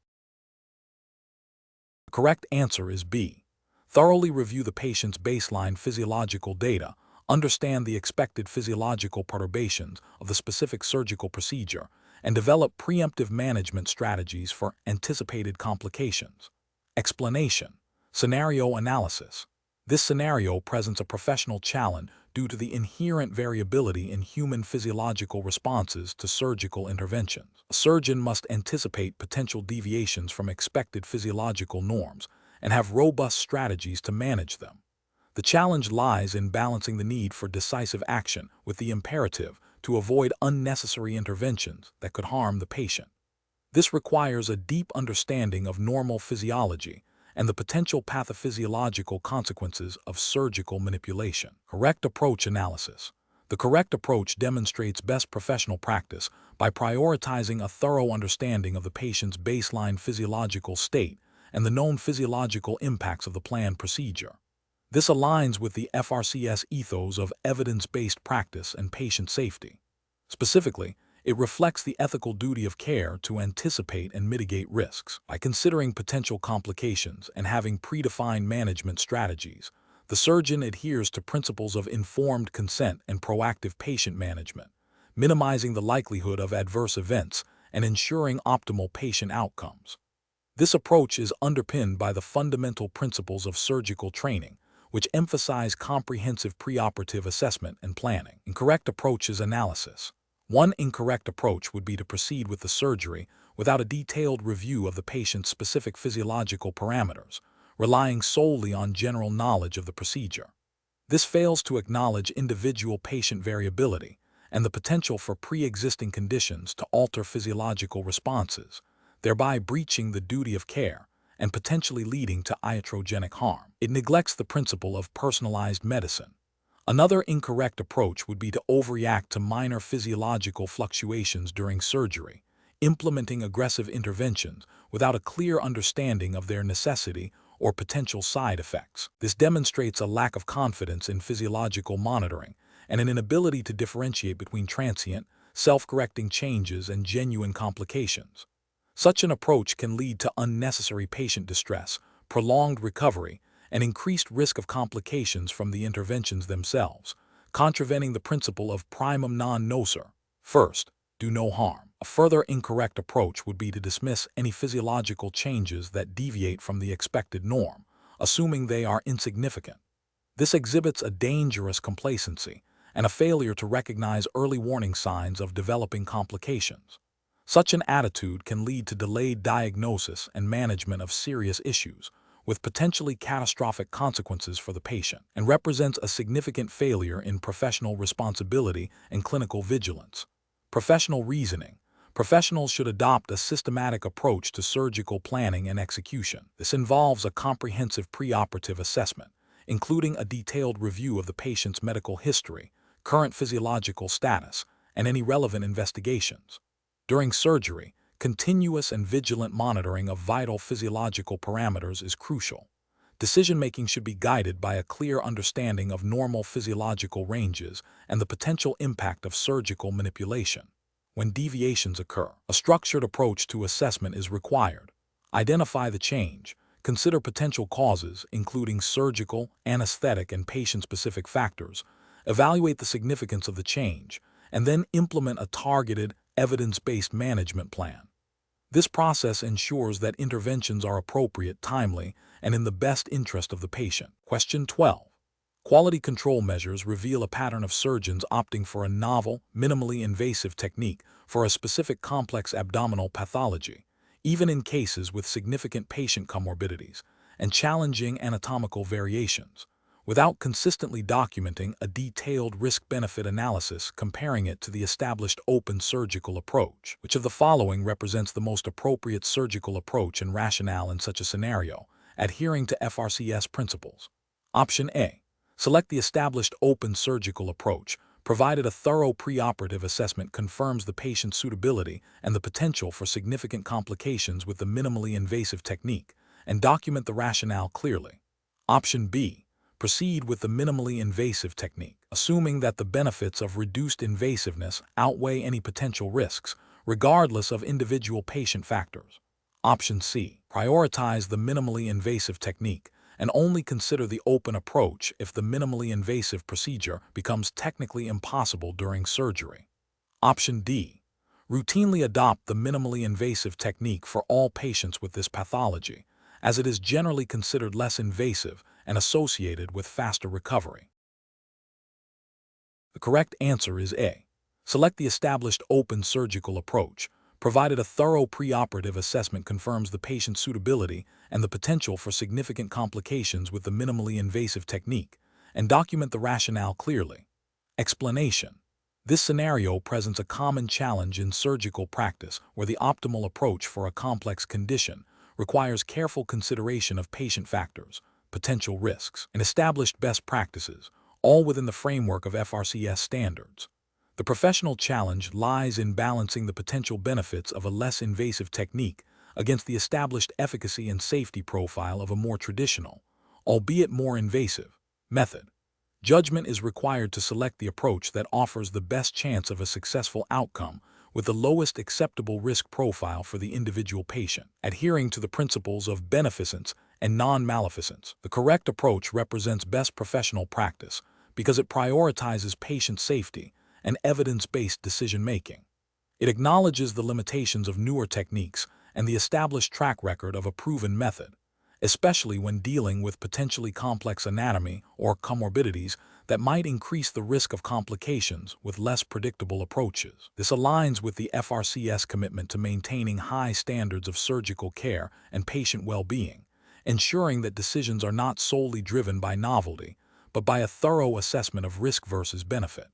The correct answer is B. Thoroughly review the patient's baseline physiological data, understand the expected physiological perturbations of the specific surgical procedure, and develop preemptive management strategies for anticipated complications. Explanation. Scenario analysis. This scenario presents a professional challenge due to the inherent variability in human physiological responses to surgical interventions. A surgeon must anticipate potential deviations from expected physiological norms and have robust strategies to manage them. The challenge lies in balancing the need for decisive action with the imperative to avoid unnecessary interventions that could harm the patient. This requires a deep understanding of normal physiology and the potential pathophysiological consequences of surgical manipulation. Correct approach analysis. The correct approach demonstrates best professional practice by prioritizing a thorough understanding of the patient's baseline physiological state and the known physiological impacts of the planned procedure. This aligns with the FRCS ethos of evidence-based practice and patient safety. Specifically, it reflects the ethical duty of care to anticipate and mitigate risks. By considering potential complications and having predefined management strategies, the surgeon adheres to principles of informed consent and proactive patient management, minimizing the likelihood of adverse events and ensuring optimal patient outcomes. This approach is underpinned by the fundamental principles of surgical training, which emphasize comprehensive preoperative assessment and planning. Incorrect approach is analysis. One incorrect approach would be to proceed with the surgery without a detailed review of the patient's specific physiological parameters, relying solely on general knowledge of the procedure. This fails to acknowledge individual patient variability and the potential for pre-existing conditions to alter physiological responses, thereby breaching the duty of care and potentially leading to iatrogenic harm. It neglects the principle of personalized medicine. Another incorrect approach would be to overreact to minor physiological fluctuations during surgery, implementing aggressive interventions without a clear understanding of their necessity or potential side effects. This demonstrates a lack of confidence in physiological monitoring and an inability to differentiate between transient, self-correcting changes and genuine complications. Such an approach can lead to unnecessary patient distress, prolonged recovery, and increased risk of complications from the interventions themselves, contravening the principle of primum non nocere. First, do no harm. A further incorrect approach would be to dismiss any physiological changes that deviate from the expected norm, assuming they are insignificant. This exhibits a dangerous complacency and a failure to recognize early warning signs of developing complications. Such an attitude can lead to delayed diagnosis and management of serious issues, with potentially catastrophic consequences for the patient, and represents a significant failure in professional responsibility and clinical vigilance. Professional reasoning. Professionals should adopt a systematic approach to surgical planning and execution. This involves a comprehensive preoperative assessment, including a detailed review of the patient's medical history, current physiological status, and any relevant investigations. During surgery, continuous and vigilant monitoring of vital physiological parameters is crucial. Decision-making should be guided by a clear understanding of normal physiological ranges and the potential impact of surgical manipulation. When deviations occur, a structured approach to assessment is required. Identify the change, consider potential causes, including surgical, anesthetic, and patient-specific factors, evaluate the significance of the change, and then implement a targeted, evidence-based management plan. This process ensures that interventions are appropriate, timely, and in the best interest of the patient. Question 12. Quality control measures reveal a pattern of surgeons opting for a novel, minimally invasive technique for a specific complex abdominal pathology, even in cases with significant patient comorbidities and challenging anatomical variations, without consistently documenting a detailed risk-benefit analysis comparing it to the established open surgical approach. Which of the following represents the most appropriate surgical approach and rationale in such a scenario, adhering to FRCS principles? Option A. Select the established open surgical approach, provided a thorough preoperative assessment confirms the patient's suitability and the potential for significant complications with the minimally invasive technique, and document the rationale clearly. Option B. Proceed with the minimally invasive technique, assuming that the benefits of reduced invasiveness outweigh any potential risks, regardless of individual patient factors. Option C. Prioritize the minimally invasive technique and only consider the open approach if the minimally invasive procedure becomes technically impossible during surgery. Option D. Routinely adopt the minimally invasive technique for all patients with this pathology, as it is generally considered less invasive and associated with faster recovery. The correct answer is A. Select the established open surgical approach, provided a thorough preoperative assessment confirms the patient's suitability and the potential for significant complications with the minimally invasive technique, and document the rationale clearly. Explanation. This scenario presents a common challenge in surgical practice where the optimal approach for a complex condition requires careful consideration of patient factors, potential risks, and established best practices, all within the framework of FRCS standards. The professional challenge lies in balancing the potential benefits of a less invasive technique against the established efficacy and safety profile of a more traditional, albeit more invasive, method. Judgment is required to select the approach that offers the best chance of a successful outcome with the lowest acceptable risk profile for the individual patient, adhering to the principles of beneficence and non-maleficence. The correct approach represents best professional practice because it prioritizes patient safety and evidence-based decision-making. It acknowledges the limitations of newer techniques and the established track record of a proven method, especially when dealing with potentially complex anatomy or comorbidities that might increase the risk of complications with less predictable approaches. This aligns with the FRCS commitment to maintaining high standards of surgical care and patient well-being, ensuring that decisions are not solely driven by novelty, but by a thorough assessment of risk versus benefit.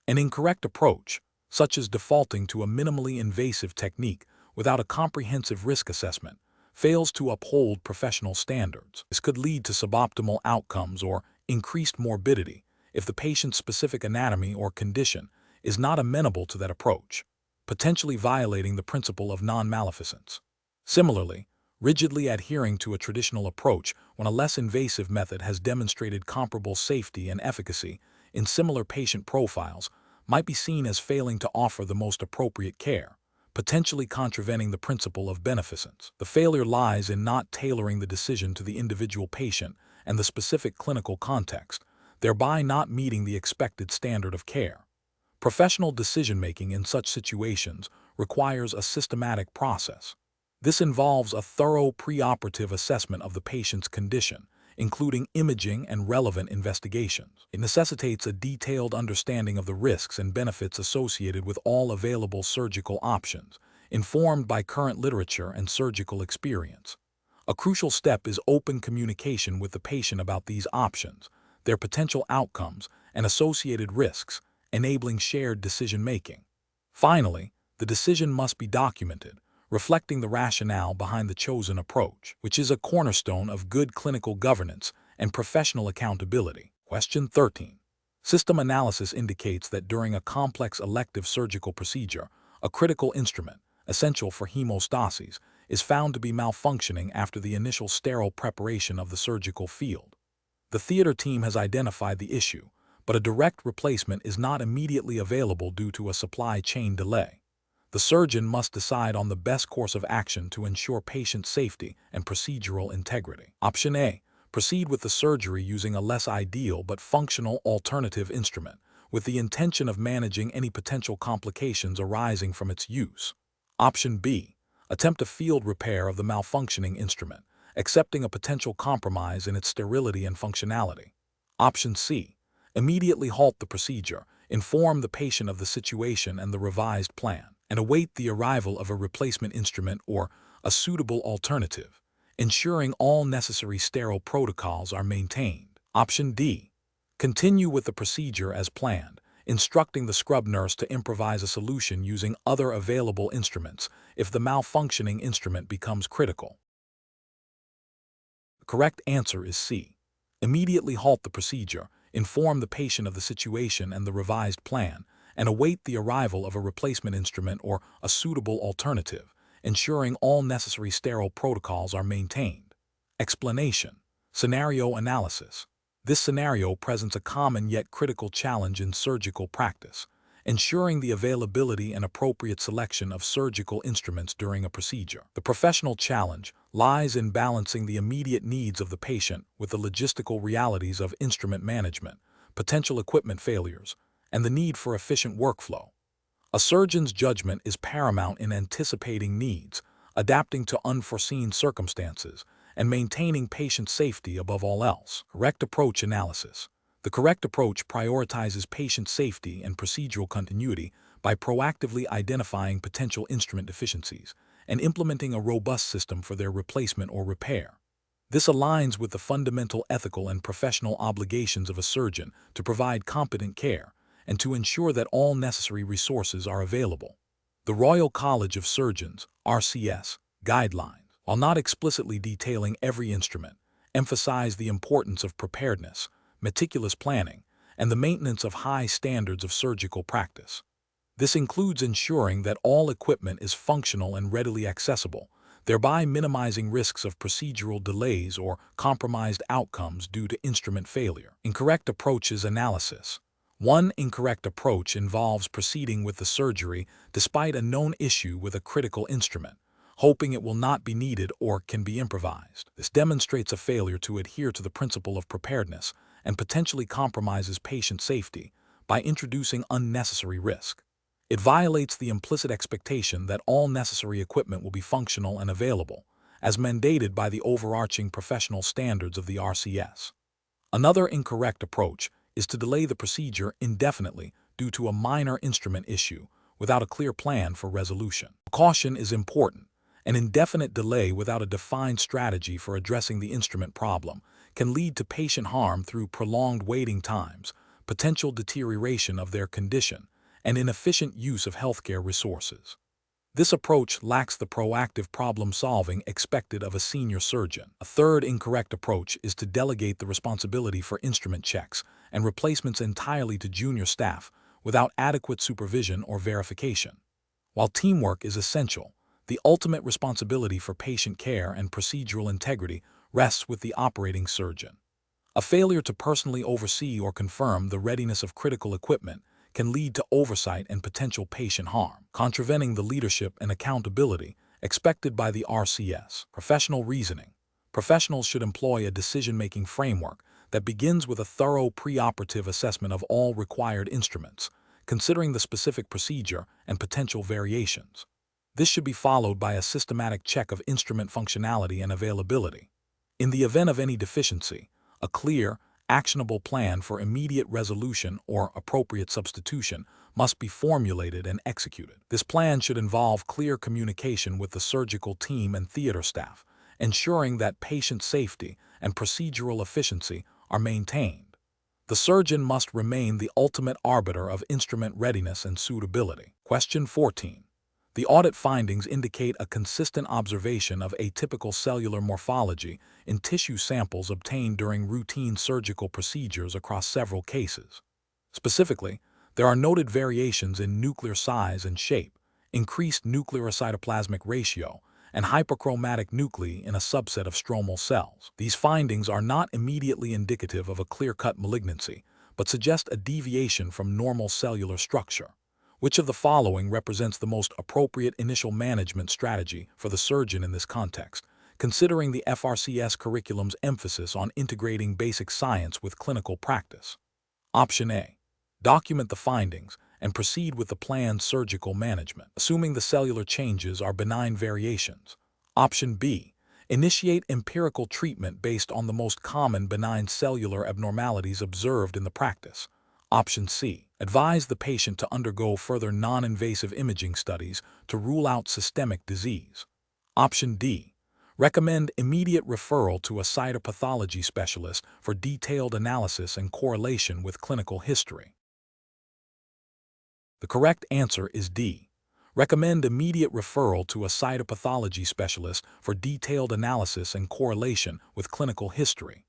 An incorrect approach, such as defaulting to a minimally invasive technique without a comprehensive risk assessment, fails to uphold professional standards. This could lead to suboptimal outcomes or increased morbidity if the patient's specific anatomy or condition is not amenable to that approach, potentially violating the principle of non-maleficence. Similarly, rigidly adhering to a traditional approach when a less invasive method has demonstrated comparable safety and efficacy in similar patient profiles might be seen as failing to offer the most appropriate care, potentially contravening the principle of beneficence. The failure lies in not tailoring the decision to the individual patient and the specific clinical context, thereby not meeting the expected standard of care. Professional decision-making in such situations requires a systematic process. This involves a thorough preoperative assessment of the patient's condition, including imaging and relevant investigations. It necessitates a detailed understanding of the risks and benefits associated with all available surgical options, informed by current literature and surgical experience. A crucial step is open communication with the patient about these options, their potential outcomes, and associated risks, enabling shared decision-making. Finally, the decision must be documented, reflecting the rationale behind the chosen approach, which is a cornerstone of good clinical governance and professional accountability. Question 13. System analysis indicates that during a complex elective surgical procedure, a critical instrument, essential for hemostasis, is found to be malfunctioning after the initial sterile preparation of the surgical field. The theater team has identified the issue, but a direct replacement is not immediately available due to a supply chain delay. The surgeon must decide on the best course of action to ensure patient safety and procedural integrity. Option A. Proceed with the surgery using a less ideal but functional alternative instrument, with the intention of managing any potential complications arising from its use. Option B. Attempt a field repair of the malfunctioning instrument, accepting a potential compromise in its sterility and functionality. Option C. Immediately halt the procedure, inform the patient of the situation and the revised plan, and await the arrival of a replacement instrument or a suitable alternative, ensuring all necessary sterile protocols are maintained. Option D. Continue with the procedure as planned, instructing the scrub nurse to improvise a solution using other available instruments if the malfunctioning instrument becomes critical. The correct answer is C. Immediately halt the procedure, inform the patient of the situation and the revised plan, and await the arrival of a replacement instrument or a suitable alternative, ensuring all necessary sterile protocols are maintained. Explanation. Scenario analysis. This scenario presents a common yet critical challenge in surgical practice, ensuring the availability and appropriate selection of surgical instruments during a procedure. The professional challenge lies in balancing the immediate needs of the patient with the logistical realities of instrument management, potential equipment failures, and the need for efficient workflow. A surgeon's judgment is paramount in anticipating needs, adapting to unforeseen circumstances, and maintaining patient safety above all else. Correct approach analysis. The correct approach prioritizes patient safety and procedural continuity by proactively identifying potential instrument deficiencies and implementing a robust system for their replacement or repair. This aligns with the fundamental ethical and professional obligations of a surgeon to provide competent care and to ensure that all necessary resources are available. The Royal College of Surgeons (RCS) guidelines, while not explicitly detailing every instrument, emphasize the importance of preparedness, meticulous planning, and the maintenance of high standards of surgical practice. This includes ensuring that all equipment is functional and readily accessible, thereby minimizing risks of procedural delays or compromised outcomes due to instrument failure. Incorrect approaches analysis. One incorrect approach involves proceeding with the surgery despite a known issue with a critical instrument, hoping it will not be needed or can be improvised. This demonstrates a failure to adhere to the principle of preparedness and potentially compromises patient safety by introducing unnecessary risk. It violates the implicit expectation that all necessary equipment will be functional and available, as mandated by the overarching professional standards of the RCS. Another incorrect approach is to delay the procedure indefinitely due to a minor instrument issue without a clear plan for resolution. Caution is important. An indefinite delay without a defined strategy for addressing the instrument problem can lead to patient harm through prolonged waiting times, potential deterioration of their condition, and inefficient use of healthcare resources. This approach lacks the proactive problem-solving expected of a senior surgeon. A third incorrect approach is to delegate the responsibility for instrument checks and replacements entirely to junior staff without adequate supervision or verification. While teamwork is essential, the ultimate responsibility for patient care and procedural integrity rests with the operating surgeon. A failure to personally oversee or confirm the readiness of critical equipment can lead to oversight and potential patient harm, contravening the leadership and accountability expected by the RCS. Professional reasoning. Professionals should employ a decision-making framework that begins with a thorough preoperative assessment of all required instruments, considering the specific procedure and potential variations. This should be followed by a systematic check of instrument functionality and availability. In the event of any deficiency, a clear, actionable plan for immediate resolution or appropriate substitution must be formulated and executed. This plan should involve clear communication with the surgical team and theater staff, ensuring that patient safety and procedural efficiency are maintained. The surgeon must remain the ultimate arbiter of instrument readiness and suitability. Question 14. The audit findings indicate a consistent observation of atypical cellular morphology in tissue samples obtained during routine surgical procedures across several cases. Specifically, there are noted variations in nuclear size and shape, increased nuclear cytoplasmic ratio, and hyperchromatic nuclei in a subset of stromal cells. These findings are not immediately indicative of a clear-cut malignancy, but suggest a deviation from normal cellular structure. Which of the following represents the most appropriate initial management strategy for the surgeon in this context, considering the FRCS curriculum's emphasis on integrating basic science with clinical practice? Option A. Document the findings and proceed with the planned surgical management, assuming the cellular changes are benign variations. Option B. Initiate empirical treatment based on the most common benign cellular abnormalities observed in the practice. Option C. Advise the patient to undergo further non-invasive imaging studies to rule out systemic disease. Option D. Recommend immediate referral to a cytopathology specialist for detailed analysis and correlation with clinical history. The correct answer is D. Recommend immediate referral to a cytopathology specialist for detailed analysis and correlation with clinical history.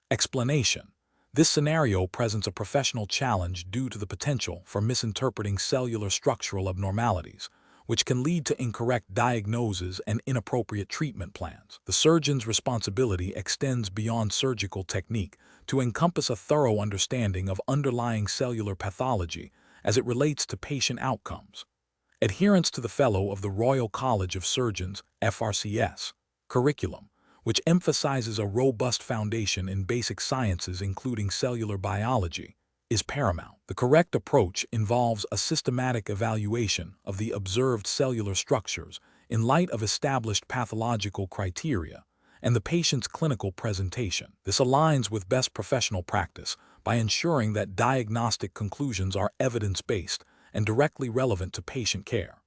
Explanation. This scenario presents a professional challenge due to the potential for misinterpreting cellular structural abnormalities, which can lead to incorrect diagnoses and inappropriate treatment plans. The surgeon's responsibility extends beyond surgical technique to encompass a thorough understanding of underlying cellular pathology as it relates to patient outcomes. Adherence to the Fellow of the Royal College of Surgeons (FRCS) curriculum, which emphasizes a robust foundation in basic sciences including cellular biology, is paramount. The correct approach involves a systematic evaluation of the observed cellular structures in light of established pathological criteria and the patient's clinical presentation. This aligns with best professional practice by ensuring that diagnostic conclusions are evidence-based and directly relevant to patient care.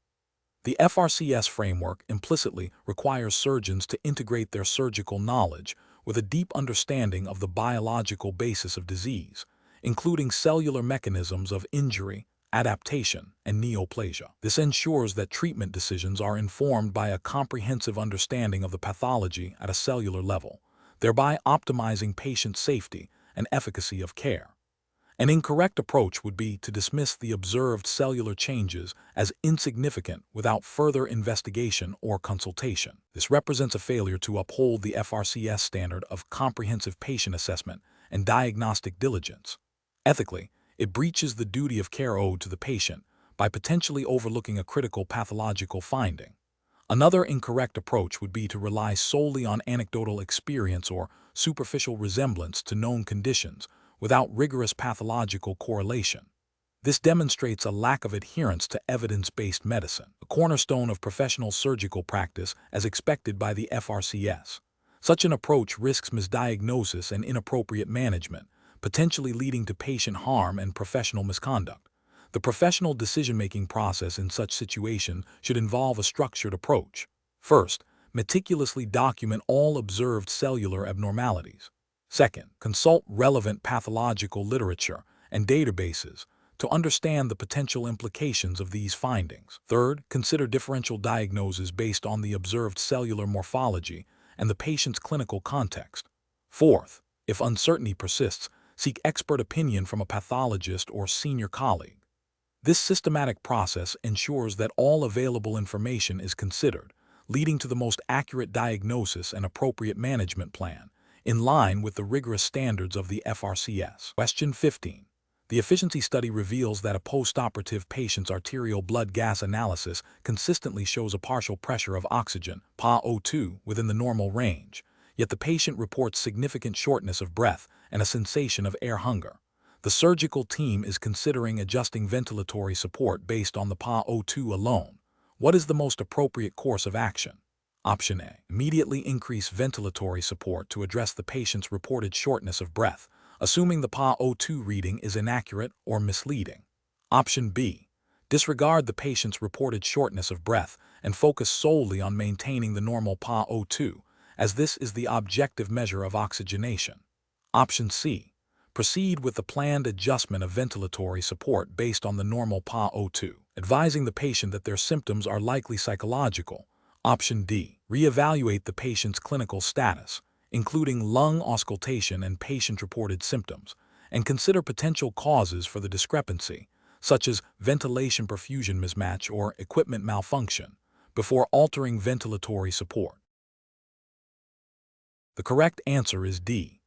The FRCS framework implicitly requires surgeons to integrate their surgical knowledge with a deep understanding of the biological basis of disease, including cellular mechanisms of injury, adaptation, and neoplasia. This ensures that treatment decisions are informed by a comprehensive understanding of the pathology at a cellular level, thereby optimizing patient safety and efficacy of care. An incorrect approach would be to dismiss the observed cellular changes as insignificant without further investigation or consultation. This represents a failure to uphold the FRCS standard of comprehensive patient assessment and diagnostic diligence. Ethically, it breaches the duty of care owed to the patient by potentially overlooking a critical pathological finding. Another incorrect approach would be to rely solely on anecdotal experience or superficial resemblance to known conditions without rigorous pathological correlation. This demonstrates a lack of adherence to evidence-based medicine, a cornerstone of professional surgical practice as expected by the FRCS. Such an approach risks misdiagnosis and inappropriate management, potentially leading to patient harm and professional misconduct. The professional decision-making process in such situations should involve a structured approach. First, meticulously document all observed cellular abnormalities. Second, consult relevant pathological literature and databases to understand the potential implications of these findings. Third, consider differential diagnoses based on the observed cellular morphology and the patient's clinical context. Fourth, if uncertainty persists, seek expert opinion from a pathologist or senior colleague. This systematic process ensures that all available information is considered, leading to the most accurate diagnosis and appropriate management plan, in line with the rigorous standards of the FRCS. Question 15. The efficiency study reveals that a post-operative patient's arterial blood gas analysis consistently shows a partial pressure of oxygen, PaO2, within the normal range, yet the patient reports significant shortness of breath and a sensation of air hunger. The surgical team is considering adjusting ventilatory support based on the PaO2 alone. What is the most appropriate course of action? Option A. Immediately increase ventilatory support to address the patient's reported shortness of breath, assuming the PaO2 reading is inaccurate or misleading. Option B. Disregard the patient's reported shortness of breath and focus solely on maintaining the normal PaO2, as this is the objective measure of oxygenation. Option C. Proceed with the planned adjustment of ventilatory support based on the normal PaO2, advising the patient that their symptoms are likely psychological. Option D. Reevaluate the patient's clinical status, including lung auscultation and patient-reported symptoms, and consider potential causes for the discrepancy, such as ventilation perfusion mismatch or equipment malfunction, before altering ventilatory support. The correct answer is D.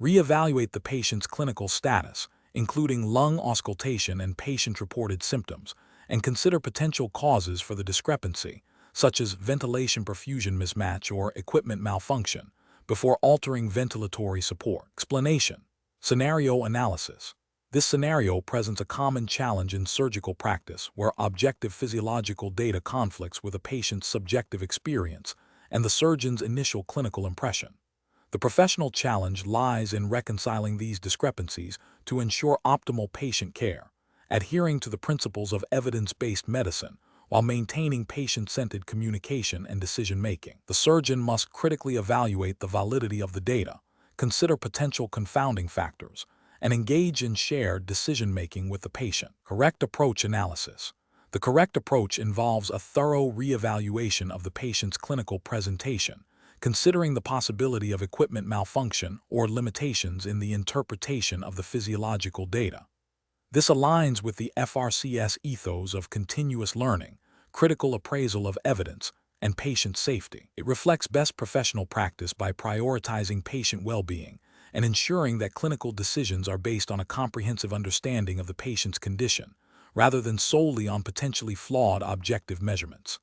Reevaluate the patient's clinical status, including lung auscultation and patient-reported symptoms, and consider potential causes for the discrepancy, such as ventilation perfusion mismatch or equipment malfunction, before altering ventilatory support. Explanation. Scenario analysis. This scenario presents a common challenge in surgical practice where objective physiological data conflicts with a patient's subjective experience and the surgeon's initial clinical impression. The professional challenge lies in reconciling these discrepancies to ensure optimal patient care, adhering to the principles of evidence-based medicine, while maintaining patient-centered communication and decision-making. The surgeon must critically evaluate the validity of the data, consider potential confounding factors, and engage in shared decision-making with the patient. Correct approach analysis. The correct approach involves a thorough reevaluation of the patient's clinical presentation, considering the possibility of equipment malfunction or limitations in the interpretation of the physiological data. This aligns with the FRCS ethos of continuous learning, critical appraisal of evidence, and patient safety. It reflects best professional practice by prioritizing patient well-being and ensuring that clinical decisions are based on a comprehensive understanding of the patient's condition, rather than solely on potentially flawed objective measurements.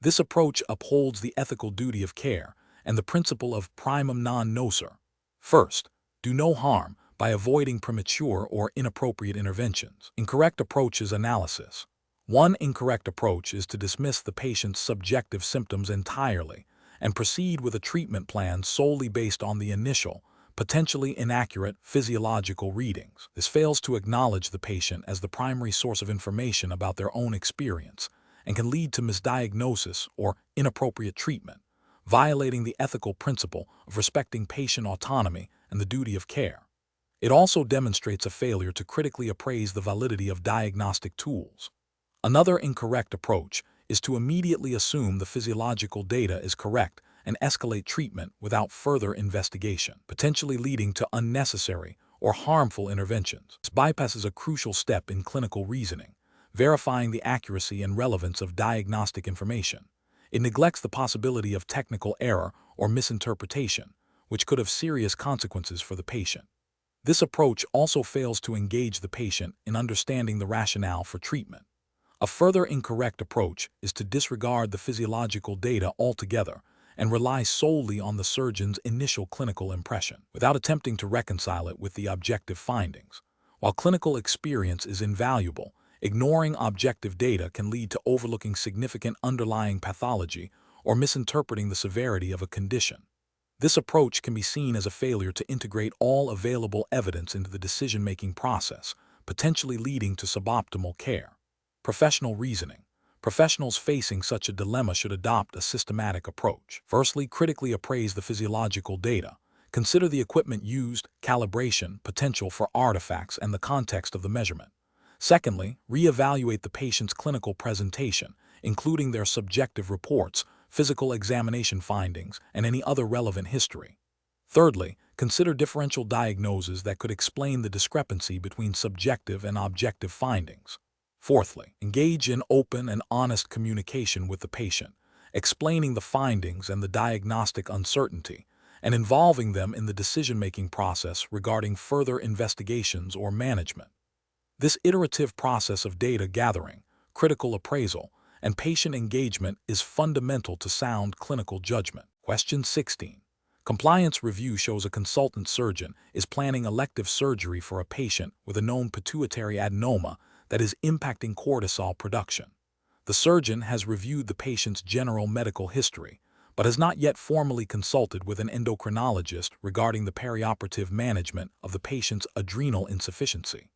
This approach upholds the ethical duty of care and the principle of primum non nocere. First, do no harm by avoiding premature or inappropriate interventions. Incorrect approaches analysis. One incorrect approach is to dismiss the patient's subjective symptoms entirely and proceed with a treatment plan solely based on the initial, potentially inaccurate physiological readings. This fails to acknowledge the patient as the primary source of information about their own experience and can lead to misdiagnosis or inappropriate treatment, violating the ethical principle of respecting patient autonomy and the duty of care. It also demonstrates a failure to critically appraise the validity of diagnostic tools. Another incorrect approach is to immediately assume the physiological data is correct and escalate treatment without further investigation, potentially leading to unnecessary or harmful interventions. This bypasses a crucial step in clinical reasoning, verifying the accuracy and relevance of diagnostic information. It neglects the possibility of technical error or misinterpretation, which could have serious consequences for the patient. This approach also fails to engage the patient in understanding the rationale for treatment. A further incorrect approach is to disregard the physiological data altogether and rely solely on the surgeon's initial clinical impression, without attempting to reconcile it with the objective findings. While clinical experience is invaluable, ignoring objective data can lead to overlooking significant underlying pathology or misinterpreting the severity of a condition. This approach can be seen as a failure to integrate all available evidence into the decision-making process, potentially leading to suboptimal care. Professional reasoning. Professionals facing such a dilemma should adopt a systematic approach. Firstly, critically appraise the physiological data. Consider the equipment used, calibration, potential for artifacts, and the context of the measurement. Secondly, reevaluate the patient's clinical presentation, including their subjective reports, physical examination findings, and any other relevant history. Thirdly, consider differential diagnoses that could explain the discrepancy between subjective and objective findings. Fourthly, engage in open and honest communication with the patient, explaining the findings and the diagnostic uncertainty, and involving them in the decision-making process regarding further investigations or management. This iterative process of data gathering, critical appraisal, and patient engagement is fundamental to sound clinical judgment. Question 16. Compliance review shows a consultant surgeon is planning elective surgery for a patient with a known pituitary adenoma that is impacting cortisol production. The surgeon has reviewed the patient's general medical history, but has not yet formally consulted with an endocrinologist regarding the perioperative management of the patient's adrenal insufficiency.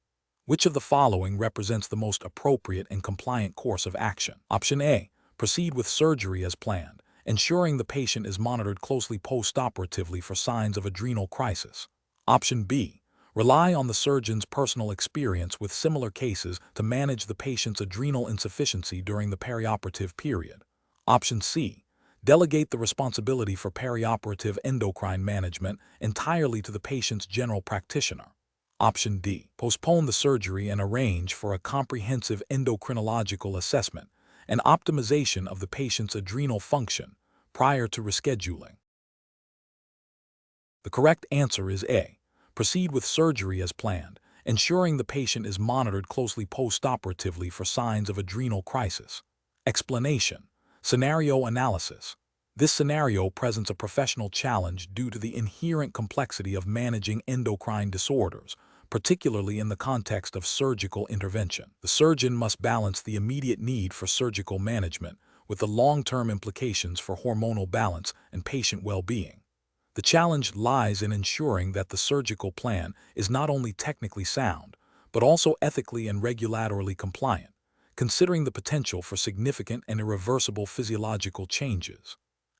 Which of the following represents the most appropriate and compliant course of action? Option A. Proceed with surgery as planned, ensuring the patient is monitored closely post-operatively for signs of adrenal crisis. Option B. Rely on the surgeon's personal experience with similar cases to manage the patient's adrenal insufficiency during the perioperative period. Option C. Delegate the responsibility for perioperative endocrine management entirely to the patient's general practitioner. Option D. Postpone the surgery and arrange for a comprehensive endocrinological assessment and optimization of the patient's adrenal function prior to rescheduling. The correct answer is A. Proceed with surgery as planned, ensuring the patient is monitored closely post-operatively for signs of adrenal crisis. Explanation. Scenario analysis. This scenario presents a professional challenge due to the inherent complexity of managing endocrine disorders, particularly in the context of surgical intervention. The surgeon must balance the immediate need for surgical management with the long-term implications for hormonal balance and patient well-being. The challenge lies in ensuring that the surgical plan is not only technically sound, but also ethically and regulatorily compliant, considering the potential for significant and irreversible physiological changes.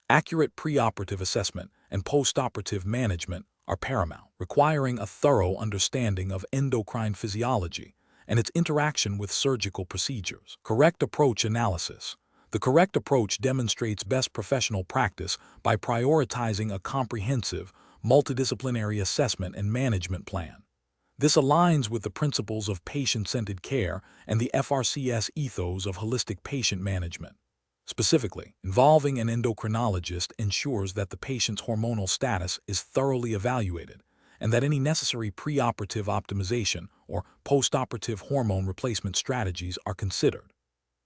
Accurate preoperative assessment and postoperative management are paramount, requiring a thorough understanding of endocrine physiology and its interaction with surgical procedures. Correct approach analysis. The correct approach demonstrates best professional practice by prioritizing a comprehensive, multidisciplinary assessment and management plan. This aligns with the principles of patient-centered care and the FRCS ethos of holistic patient management. Specifically, involving an endocrinologist ensures that the patient's hormonal status is thoroughly evaluated and that any necessary preoperative optimization or postoperative hormone replacement strategies are considered.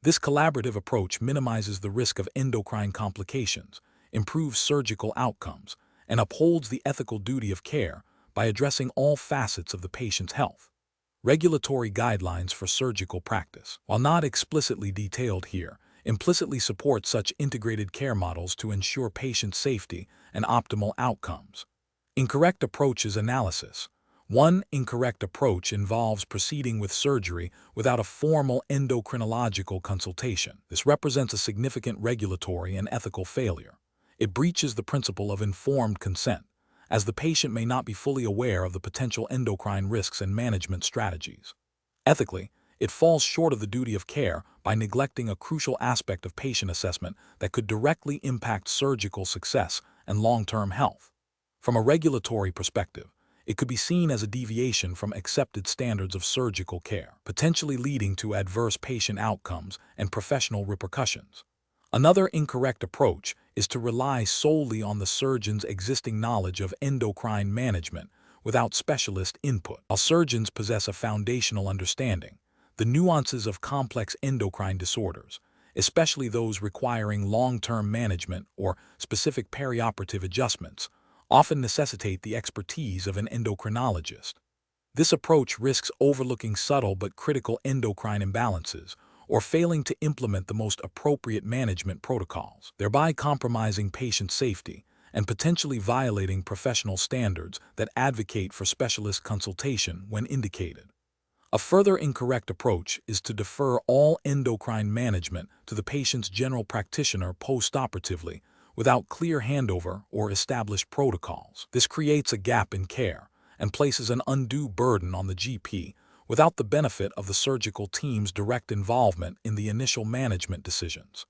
This collaborative approach minimizes the risk of endocrine complications, improves surgical outcomes, and upholds the ethical duty of care by addressing all facets of the patient's health. Regulatory guidelines for surgical practice. While not explicitly detailed here, implicitly support such integrated care models to ensure patient safety and optimal outcomes. Incorrect approaches analysis. One incorrect approach involves proceeding with surgery without a formal endocrinological consultation. This represents a significant regulatory and ethical failure. It breaches the principle of informed consent, as the patient may not be fully aware of the potential endocrine risks and management strategies. Ethically, it falls short of the duty of care by neglecting a crucial aspect of patient assessment that could directly impact surgical success and long-term health. From a regulatory perspective, it could be seen as a deviation from accepted standards of surgical care, potentially leading to adverse patient outcomes and professional repercussions. Another incorrect approach is to rely solely on the surgeon's existing knowledge of endocrine management without specialist input. While surgeons possess a foundational understanding, the nuances of complex endocrine disorders, especially those requiring long-term management or specific perioperative adjustments, often necessitate the expertise of an endocrinologist. This approach risks overlooking subtle but critical endocrine imbalances or failing to implement the most appropriate management protocols, thereby compromising patient safety and potentially violating professional standards that advocate for specialist consultation when indicated. A further incorrect approach is to defer all endocrine management to the patient's general practitioner post-operatively without clear handover or established protocols. This creates a gap in care and places an undue burden on the GP without the benefit of the surgical team's direct involvement in the initial management decisions.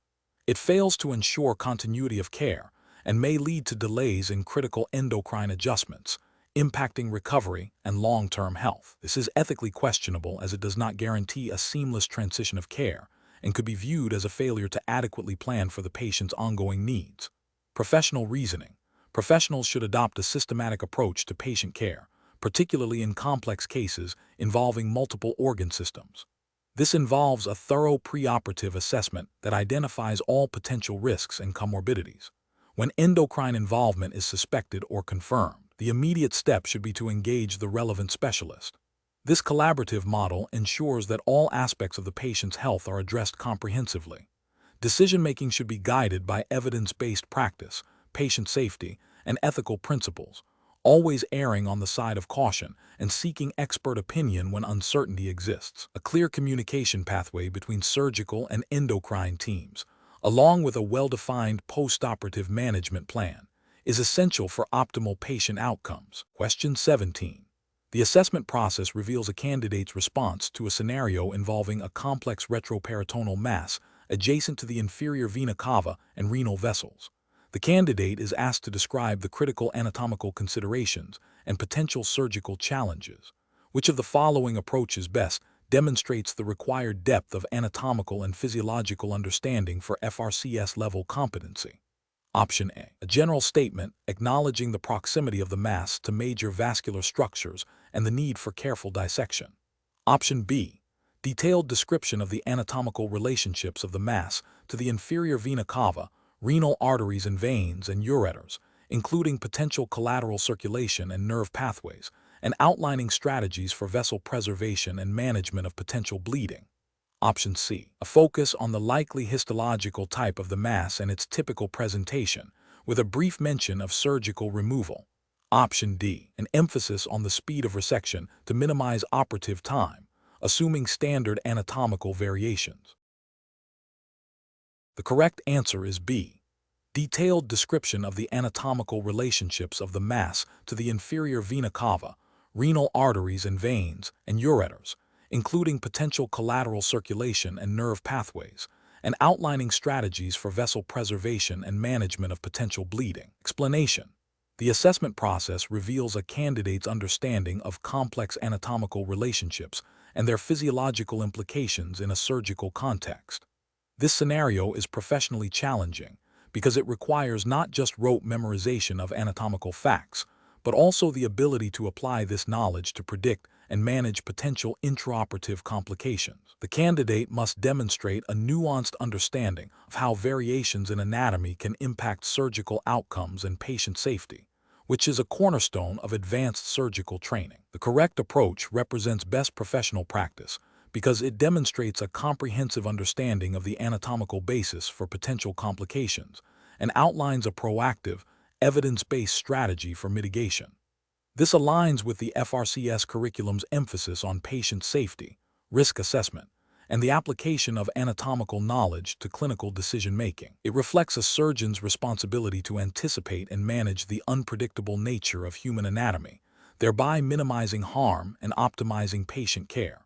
It fails to ensure continuity of care and may lead to delays in critical endocrine adjustments, impacting recovery and long-term health. This is ethically questionable as it does not guarantee a seamless transition of care and could be viewed as a failure to adequately plan for the patient's ongoing needs. Professional reasoning. Professionals should adopt a systematic approach to patient care, particularly in complex cases involving multiple organ systems. This involves a thorough preoperative assessment that identifies all potential risks and comorbidities. When endocrine involvement is suspected or confirmed, the immediate step should be to engage the relevant specialist. This collaborative model ensures that all aspects of the patient's health are addressed comprehensively. Decision-making should be guided by evidence-based practice, patient safety, and ethical principles, always erring on the side of caution and seeking expert opinion when uncertainty exists. A clear communication pathway between surgical and endocrine teams, along with a well-defined post-operative management plan, is essential for optimal patient outcomes. Question 17. The assessment process reveals a candidate's response to a scenario involving a complex retroperitoneal mass adjacent to the inferior vena cava and renal vessels. The candidate is asked to describe the critical anatomical considerations and potential surgical challenges. Which of the following approaches best demonstrates the required depth of anatomical and physiological understanding for FRCS level competency? Option A. A general statement acknowledging the proximity of the mass to major vascular structures and the need for careful dissection. Option B. Detailed description of the anatomical relationships of the mass to the inferior vena cava, renal arteries and veins, and ureters, including potential collateral circulation and nerve pathways, and outlining strategies for vessel preservation and management of potential bleeding. Option C. A focus on the likely histological type of the mass and its typical presentation, with a brief mention of surgical removal. Option D. An emphasis on the speed of resection to minimize operative time, assuming standard anatomical variations. The correct answer is B. Detailed description of the anatomical relationships of the mass to the inferior vena cava, renal arteries and veins, and ureters, including potential collateral circulation and nerve pathways, and outlining strategies for vessel preservation and management of potential bleeding. Explanation. The assessment process reveals a candidate's understanding of complex anatomical relationships and their physiological implications in a surgical context. This scenario is professionally challenging because it requires not just rote memorization of anatomical facts, but also the ability to apply this knowledge to predict and manage potential intraoperative complications. The candidate must demonstrate a nuanced understanding of how variations in anatomy can impact surgical outcomes and patient safety, which is a cornerstone of advanced surgical training. The correct approach represents best professional practice because it demonstrates a comprehensive understanding of the anatomical basis for potential complications and outlines a proactive, evidence-based strategy for mitigation. This aligns with the FRCS curriculum's emphasis on patient safety, risk assessment, and the application of anatomical knowledge to clinical decision-making. It reflects a surgeon's responsibility to anticipate and manage the unpredictable nature of human anatomy, thereby minimizing harm and optimizing patient care.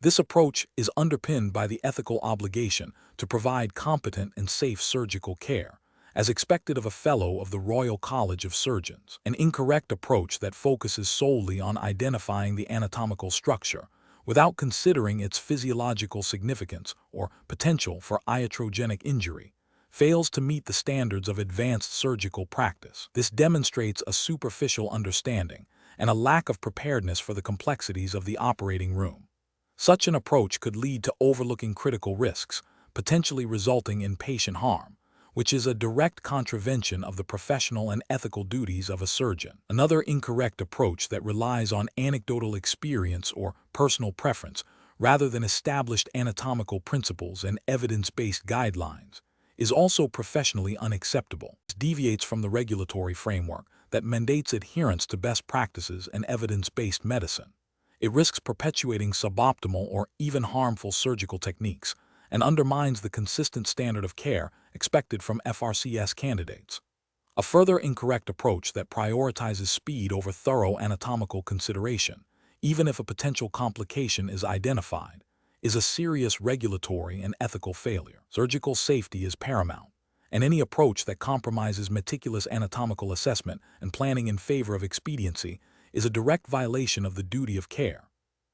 This approach is underpinned by the ethical obligation to provide competent and safe surgical care, as expected of a Fellow of the Royal College of Surgeons. An incorrect approach that focuses solely on identifying the anatomical structure without considering its physiological significance or potential for iatrogenic injury fails to meet the standards of advanced surgical practice. This demonstrates a superficial understanding and a lack of preparedness for the complexities of the operating room. Such an approach could lead to overlooking critical risks, potentially resulting in patient harm, which is a direct contravention of the professional and ethical duties of a surgeon. Another incorrect approach that relies on anecdotal experience or personal preference rather than established anatomical principles and evidence-based guidelines is also professionally unacceptable. It deviates from the regulatory framework that mandates adherence to best practices and evidence-based medicine. It risks perpetuating suboptimal or even harmful surgical techniques and undermines the consistent standard of care expected from FRCS candidates. A further incorrect approach that prioritizes speed over thorough anatomical consideration, even if a potential complication is identified, is a serious regulatory and ethical failure. Surgical safety is paramount, and any approach that compromises meticulous anatomical assessment and planning in favor of expediency is a direct violation of the duty of care.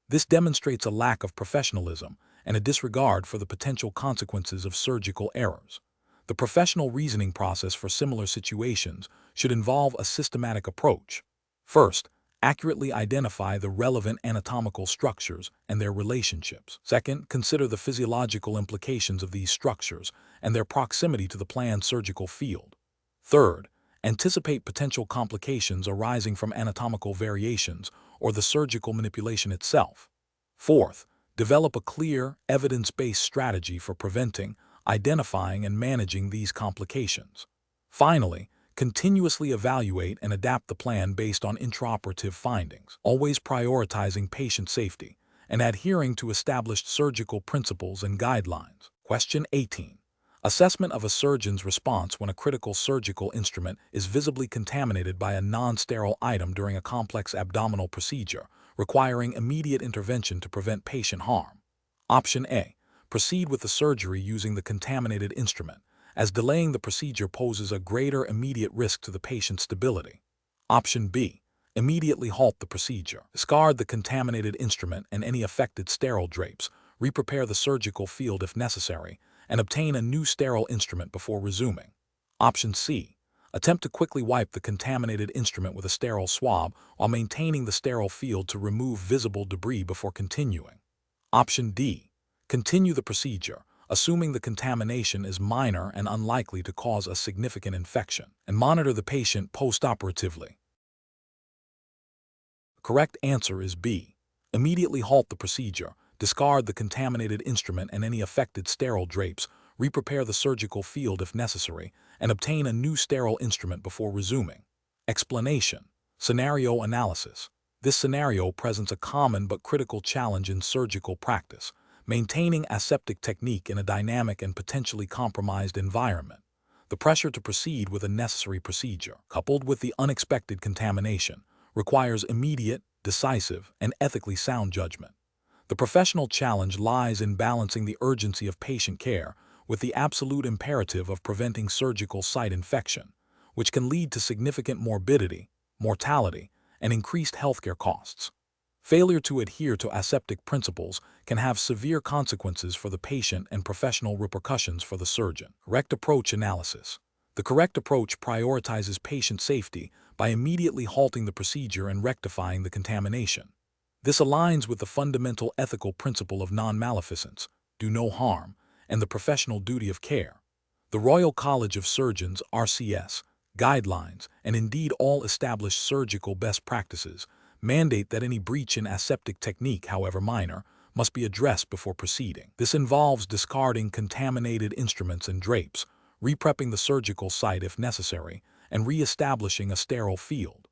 This demonstrates a lack of professionalism and a disregard for the potential consequences of surgical errors. The professional reasoning process for similar situations should involve a systematic approach. First, accurately identify the relevant anatomical structures and their relationships. Second, consider the physiological implications of these structures and their proximity to the planned surgical field. Third, anticipate potential complications arising from anatomical variations or the surgical manipulation itself. Fourth, develop a clear, evidence-based strategy for preventing, identifying, and managing these complications. Finally, continuously evaluate and adapt the plan based on intraoperative findings, always prioritizing patient safety and adhering to established surgical principles and guidelines. Question 18. Assessment of a surgeon's response when a critical surgical instrument is visibly contaminated by a non-sterile item during a complex abdominal procedure, requiring immediate intervention to prevent patient harm. Option A. Proceed with the surgery using the contaminated instrument, as delaying the procedure poses a greater immediate risk to the patient's stability. Option B. Immediately halt the procedure. Discard the contaminated instrument and any affected sterile drapes, re-prepare the surgical field if necessary, and obtain a new sterile instrument before resuming. Option C. Attempt to quickly wipe the contaminated instrument with a sterile swab while maintaining the sterile field to remove visible debris before continuing. Option D. Continue the procedure, assuming the contamination is minor and unlikely to cause a significant infection, and monitor the patient post-operatively. The correct answer is B. Immediately halt the procedure, discard the contaminated instrument and any affected sterile drapes, re-prepare the surgical field if necessary, and obtain a new sterile instrument before resuming. Explanation. Scenario analysis. This scenario presents a common but critical challenge in surgical practice, maintaining aseptic technique in a dynamic and potentially compromised environment. The pressure to proceed with a necessary procedure, coupled with the unexpected contamination, requires immediate, decisive, and ethically sound judgment. The professional challenge lies in balancing the urgency of patient care with the absolute imperative of preventing surgical site infection, which can lead to significant morbidity, mortality, and increased healthcare costs. Failure to adhere to aseptic principles can have severe consequences for the patient and professional repercussions for the surgeon. Correct approach analysis. The correct approach prioritizes patient safety by immediately halting the procedure and rectifying the contamination. This aligns with the fundamental ethical principle of non-maleficence, do no harm, and the professional duty of care. The Royal College of Surgeons (FRCS) guidelines, and indeed all established surgical best practices, mandate that any breach in aseptic technique, however minor, must be addressed before proceeding. This involves discarding contaminated instruments and drapes, reprepping the surgical site if necessary, and re-establishing a sterile field.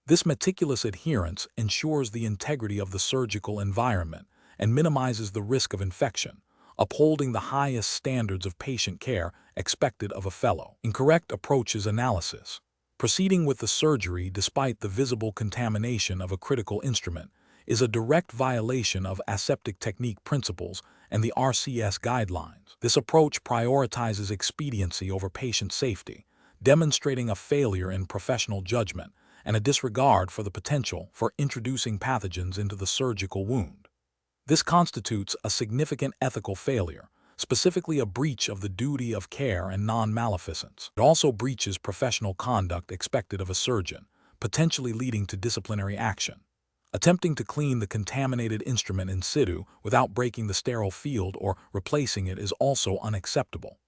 This meticulous adherence ensures the integrity of the surgical environment and minimizes the risk of infection, upholding the highest standards of patient care expected of a fellow. Incorrect approaches analysis. Proceeding with the surgery despite the visible contamination of a critical instrument is a direct violation of aseptic technique principles and the FRCS guidelines. This approach prioritizes expediency over patient safety, demonstrating a failure in professional judgment and a disregard for the potential for introducing pathogens into the surgical wound. This constitutes a significant ethical failure, specifically a breach of the duty of care and non-maleficence. It also breaches professional conduct expected of a surgeon, potentially leading to disciplinary action. Attempting to clean the contaminated instrument in situ without breaking the sterile field or replacing it is also unacceptable.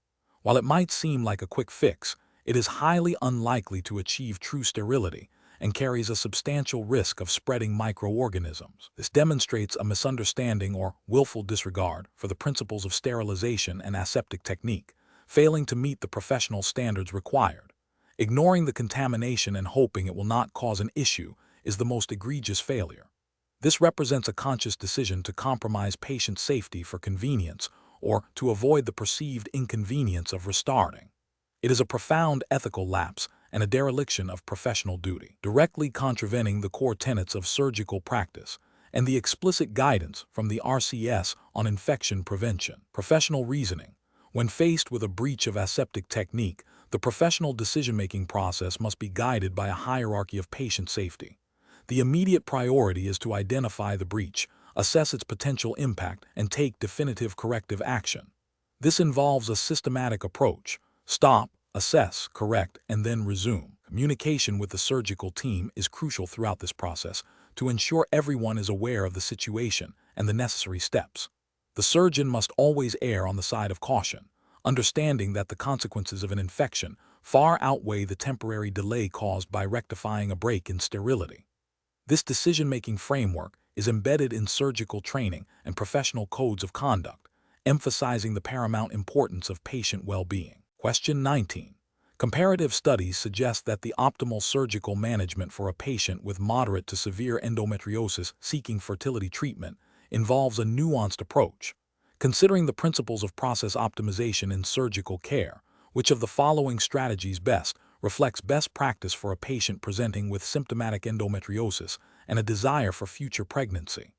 While it might seem like a quick fix, it is highly unlikely to achieve true sterility and carries a substantial risk of spreading microorganisms. This demonstrates a misunderstanding or willful disregard for the principles of sterilization and aseptic technique, failing to meet the professional standards required. Ignoring the contamination and hoping it will not cause an issue is the most egregious failure. This represents a conscious decision to compromise patient safety for convenience or to avoid the perceived inconvenience of restarting. It is a profound ethical lapse and a dereliction of professional duty, directly contravening the core tenets of surgical practice and the explicit guidance from the FRCS on infection prevention. Professional reasoning. When faced with a breach of aseptic technique, the professional decision-making process must be guided by a hierarchy of patient safety. The immediate priority is to identify the breach, assess its potential impact, and take definitive corrective action. This involves a systematic approach: stop, assess, correct, and then resume. Communication with the surgical team is crucial throughout this process to ensure everyone is aware of the situation and the necessary steps. The surgeon must always err on the side of caution, understanding that the consequences of an infection far outweigh the temporary delay caused by rectifying a break in sterility. This decision-making framework is embedded in surgical training and professional codes of conduct, emphasizing the paramount importance of patient well-being. Question 19. Comparative studies suggest that the optimal surgical management for a patient with moderate to severe endometriosis seeking fertility treatment involves a nuanced approach. Considering the principles of process optimization in surgical care, which of the following strategies best reflects best practice for a patient presenting with symptomatic endometriosis and a desire for future pregnancy?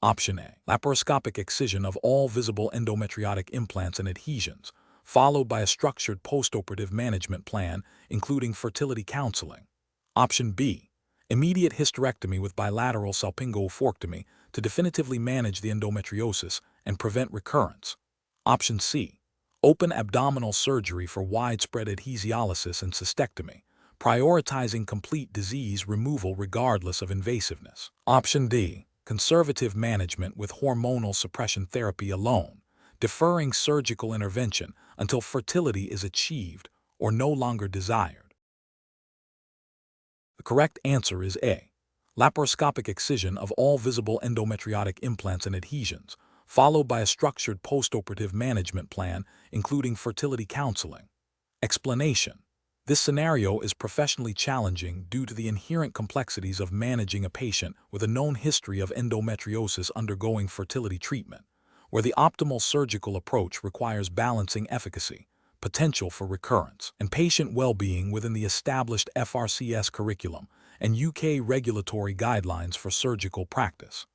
Option A. Laparoscopic excision of all visible endometriotic implants and adhesions, followed by a structured postoperative management plan, including fertility counseling. Option B. Immediate hysterectomy with bilateral salpingo-oophorectomy to definitively manage the endometriosis and prevent recurrence. Option C. Open abdominal surgery for widespread adhesiolysis and cystectomy, prioritizing complete disease removal regardless of invasiveness. Option D. Conservative management with hormonal suppression therapy alone, deferring surgical intervention until fertility is achieved or no longer desired. The correct answer is A. Laparoscopic excision of all visible endometriotic implants and adhesions, followed by a structured postoperative management plan, including fertility counseling. Explanation. This scenario is professionally challenging due to the inherent complexities of managing a patient with a known history of endometriosis undergoing fertility treatment, where the optimal surgical approach requires balancing efficacy, potential for recurrence, and patient well-being within the established FRCS curriculum and UK regulatory guidelines for surgical practice.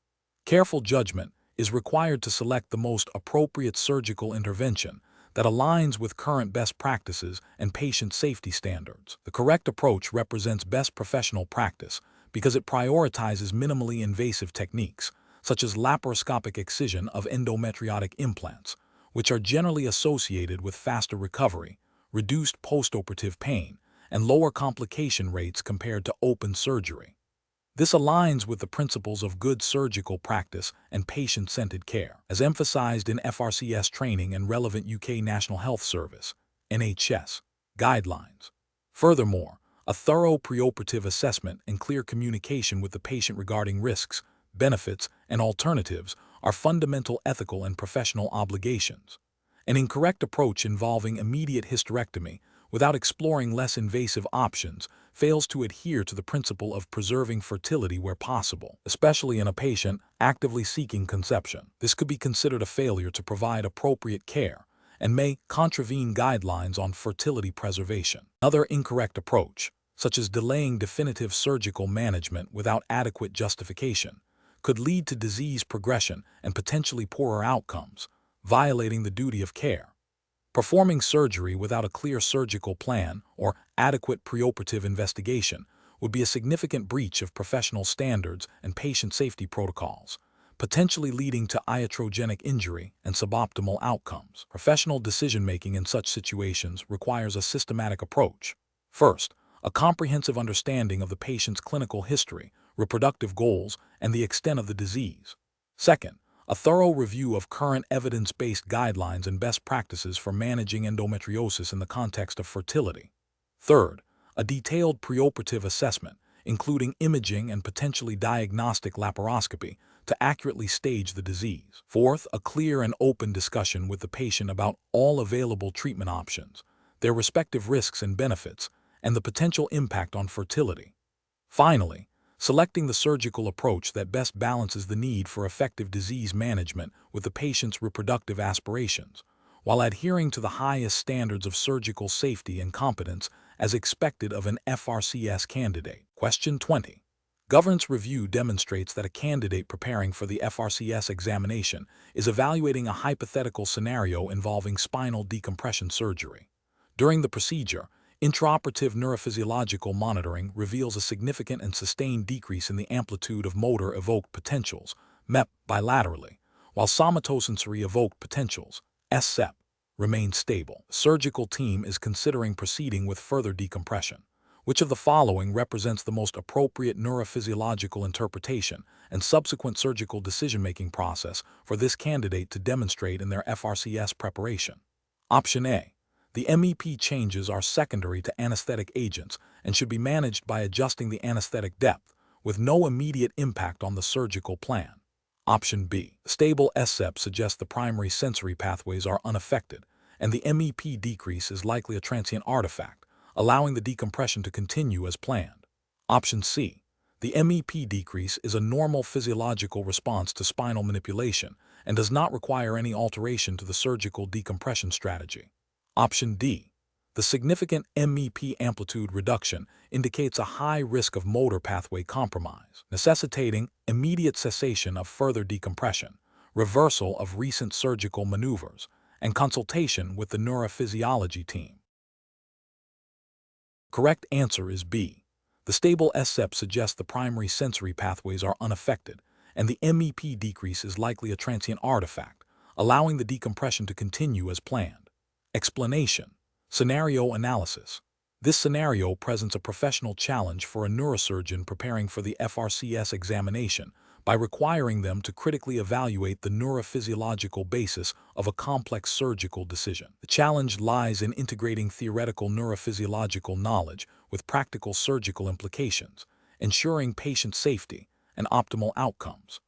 Careful judgment is required to select the most appropriate surgical intervention that aligns with current best practices and patient safety standards. The correct approach represents best professional practice because it prioritizes minimally invasive techniques, such as laparoscopic excision of endometriotic implants, which are generally associated with faster recovery, reduced postoperative pain, and lower complication rates compared to open surgery. This aligns with the principles of good surgical practice and patient-centered care, as emphasized in FRCS training and relevant UK National Health Service (NHS) guidelines. Furthermore, a thorough preoperative assessment and clear communication with the patient regarding risks, benefits, and alternatives are fundamental ethical and professional obligations. An incorrect approach involving immediate hysterectomy without exploring less invasive options fails to adhere to the principle of preserving fertility where possible, especially in a patient actively seeking conception. This could be considered a failure to provide appropriate care and may contravene guidelines on fertility preservation. Another incorrect approach, such as delaying definitive surgical management without adequate justification, could lead to disease progression and potentially poorer outcomes, violating the duty of care. Performing surgery without a clear surgical plan or adequate preoperative investigation would be a significant breach of professional standards and patient safety protocols, potentially leading to iatrogenic injury and suboptimal outcomes. Professional decision-making in such situations requires a systematic approach. First, a comprehensive understanding of the patient's clinical history, reproductive goals, and the extent of the disease. Second, a thorough review of current evidence-based guidelines and best practices for managing endometriosis in the context of fertility. Third, a detailed preoperative assessment, including imaging and potentially diagnostic laparoscopy, to accurately stage the disease. Fourth, a clear and open discussion with the patient about all available treatment options, their respective risks and benefits, and the potential impact on fertility. Finally, selecting the surgical approach that best balances the need for effective disease management with the patient's reproductive aspirations, while adhering to the highest standards of surgical safety and competence as expected of an FRCS candidate. Question 20. Governance review demonstrates that a candidate preparing for the FRCS examination is evaluating a hypothetical scenario involving spinal decompression surgery. During the procedure, intraoperative neurophysiological monitoring reveals a significant and sustained decrease in the amplitude of motor evoked potentials, MEP, bilaterally, while somatosensory evoked potentials, SEP, remain stable. The surgical team is considering proceeding with further decompression. Which of the following represents the most appropriate neurophysiological interpretation and subsequent surgical decision-making process for this candidate to demonstrate in their FRCS preparation? Option A. The MEP changes are secondary to anesthetic agents and should be managed by adjusting the anesthetic depth, with no immediate impact on the surgical plan. Option B. The stable SEP suggests the primary sensory pathways are unaffected, and the MEP decrease is likely a transient artifact, allowing the decompression to continue as planned. Option C. The MEP decrease is a normal physiological response to spinal manipulation and does not require any alteration to the surgical decompression strategy. Option D. The significant MEP amplitude reduction indicates a high risk of motor pathway compromise, necessitating immediate cessation of further decompression, reversal of recent surgical maneuvers, and consultation with the neurophysiology team. Correct answer is B. The stable SEP suggests the primary sensory pathways are unaffected, and the MEP decrease is likely a transient artifact, allowing the decompression to continue as planned. Explanation. Scenario analysis. This scenario presents a professional challenge for a neurosurgeon preparing for the FRCS examination by requiring them to critically evaluate the neurophysiological basis of a complex surgical decision. The challenge lies in integrating theoretical neurophysiological knowledge with practical surgical implications, ensuring patient safety and optimal outcomes.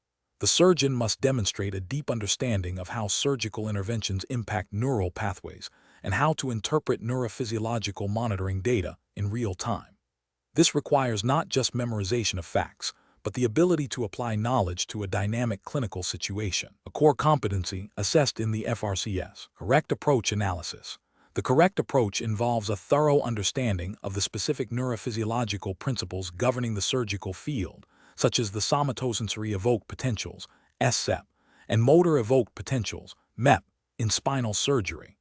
The surgeon must demonstrate a deep understanding of how surgical interventions impact neural pathways and how to interpret neurophysiological monitoring data in real time. This requires not just memorization of facts, but the ability to apply knowledge to a dynamic clinical situation, a core competency assessed in the FRCS. Correct approach analysis. The correct approach involves a thorough understanding of the specific neurophysiological principles governing the surgical field, such as the somatosensory evoked potentials, SEP, and motor evoked potentials, MEP, in spinal surgery.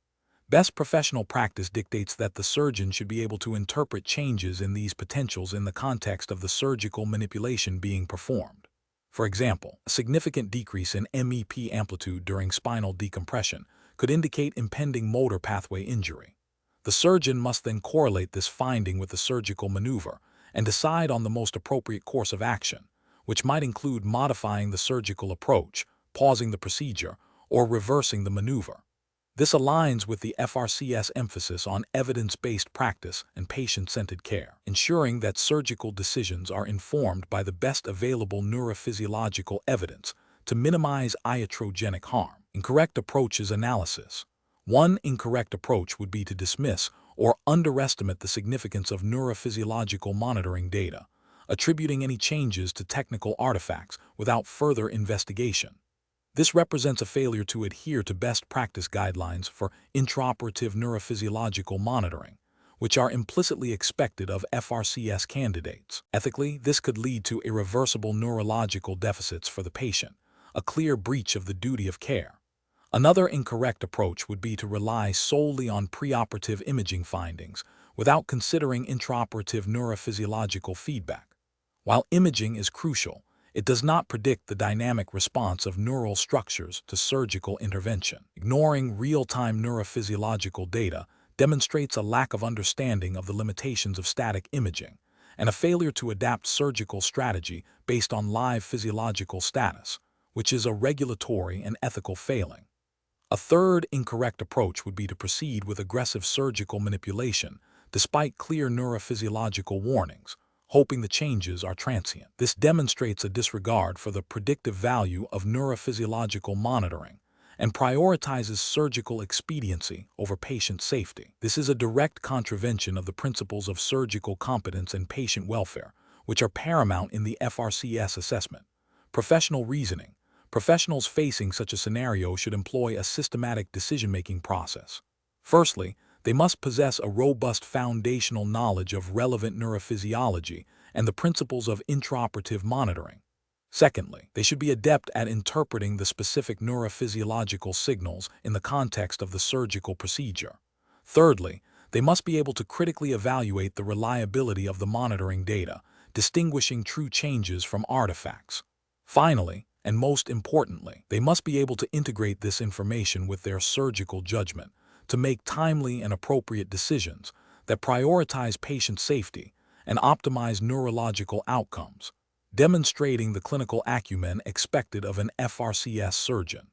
Best professional practice dictates that the surgeon should be able to interpret changes in these potentials in the context of the surgical manipulation being performed. For example, a significant decrease in MEP amplitude during spinal decompression could indicate impending motor pathway injury. The surgeon must then correlate this finding with the surgical maneuver and decide on the most appropriate course of action, which might include modifying the surgical approach, pausing the procedure, or reversing the maneuver. This aligns with the FRCS emphasis on evidence-based practice and patient-centered care, ensuring that surgical decisions are informed by the best available neurophysiological evidence to minimize iatrogenic harm. Incorrect approaches analysis. One incorrect approach would be to dismiss or underestimate the significance of neurophysiological monitoring data, attributing any changes to technical artifacts without further investigation. This represents a failure to adhere to best practice guidelines for intraoperative neurophysiological monitoring, which are implicitly expected of FRCS candidates. Ethically, this could lead to irreversible neurological deficits for the patient, a clear breach of the duty of care. Another incorrect approach would be to rely solely on preoperative imaging findings without considering intraoperative neurophysiological feedback. While imaging is crucial, it does not predict the dynamic response of neural structures to surgical intervention. Ignoring real-time neurophysiological data demonstrates a lack of understanding of the limitations of static imaging and a failure to adapt surgical strategy based on live physiological status, which is a regulatory and ethical failing. A third incorrect approach would be to proceed with aggressive surgical manipulation despite clear neurophysiological warnings, hoping the changes are transient. This demonstrates a disregard for the predictive value of neurophysiological monitoring and prioritizes surgical expediency over patient safety. This is a direct contravention of the principles of surgical competence and patient welfare, which are paramount in the FRCS assessment. Professional reasoning. Professionals facing such a scenario should employ a systematic decision-making process. Firstly, they must possess a robust foundational knowledge of relevant neurophysiology and the principles of intraoperative monitoring. Secondly, they should be adept at interpreting the specific neurophysiological signals in the context of the surgical procedure. Thirdly, they must be able to critically evaluate the reliability of the monitoring data, distinguishing true changes from artifacts. Finally, and most importantly, they must be able to integrate this information with their surgical judgment to make timely and appropriate decisions that prioritize patient safety and optimize neurological outcomes, demonstrating the clinical acumen expected of an FRCS surgeon.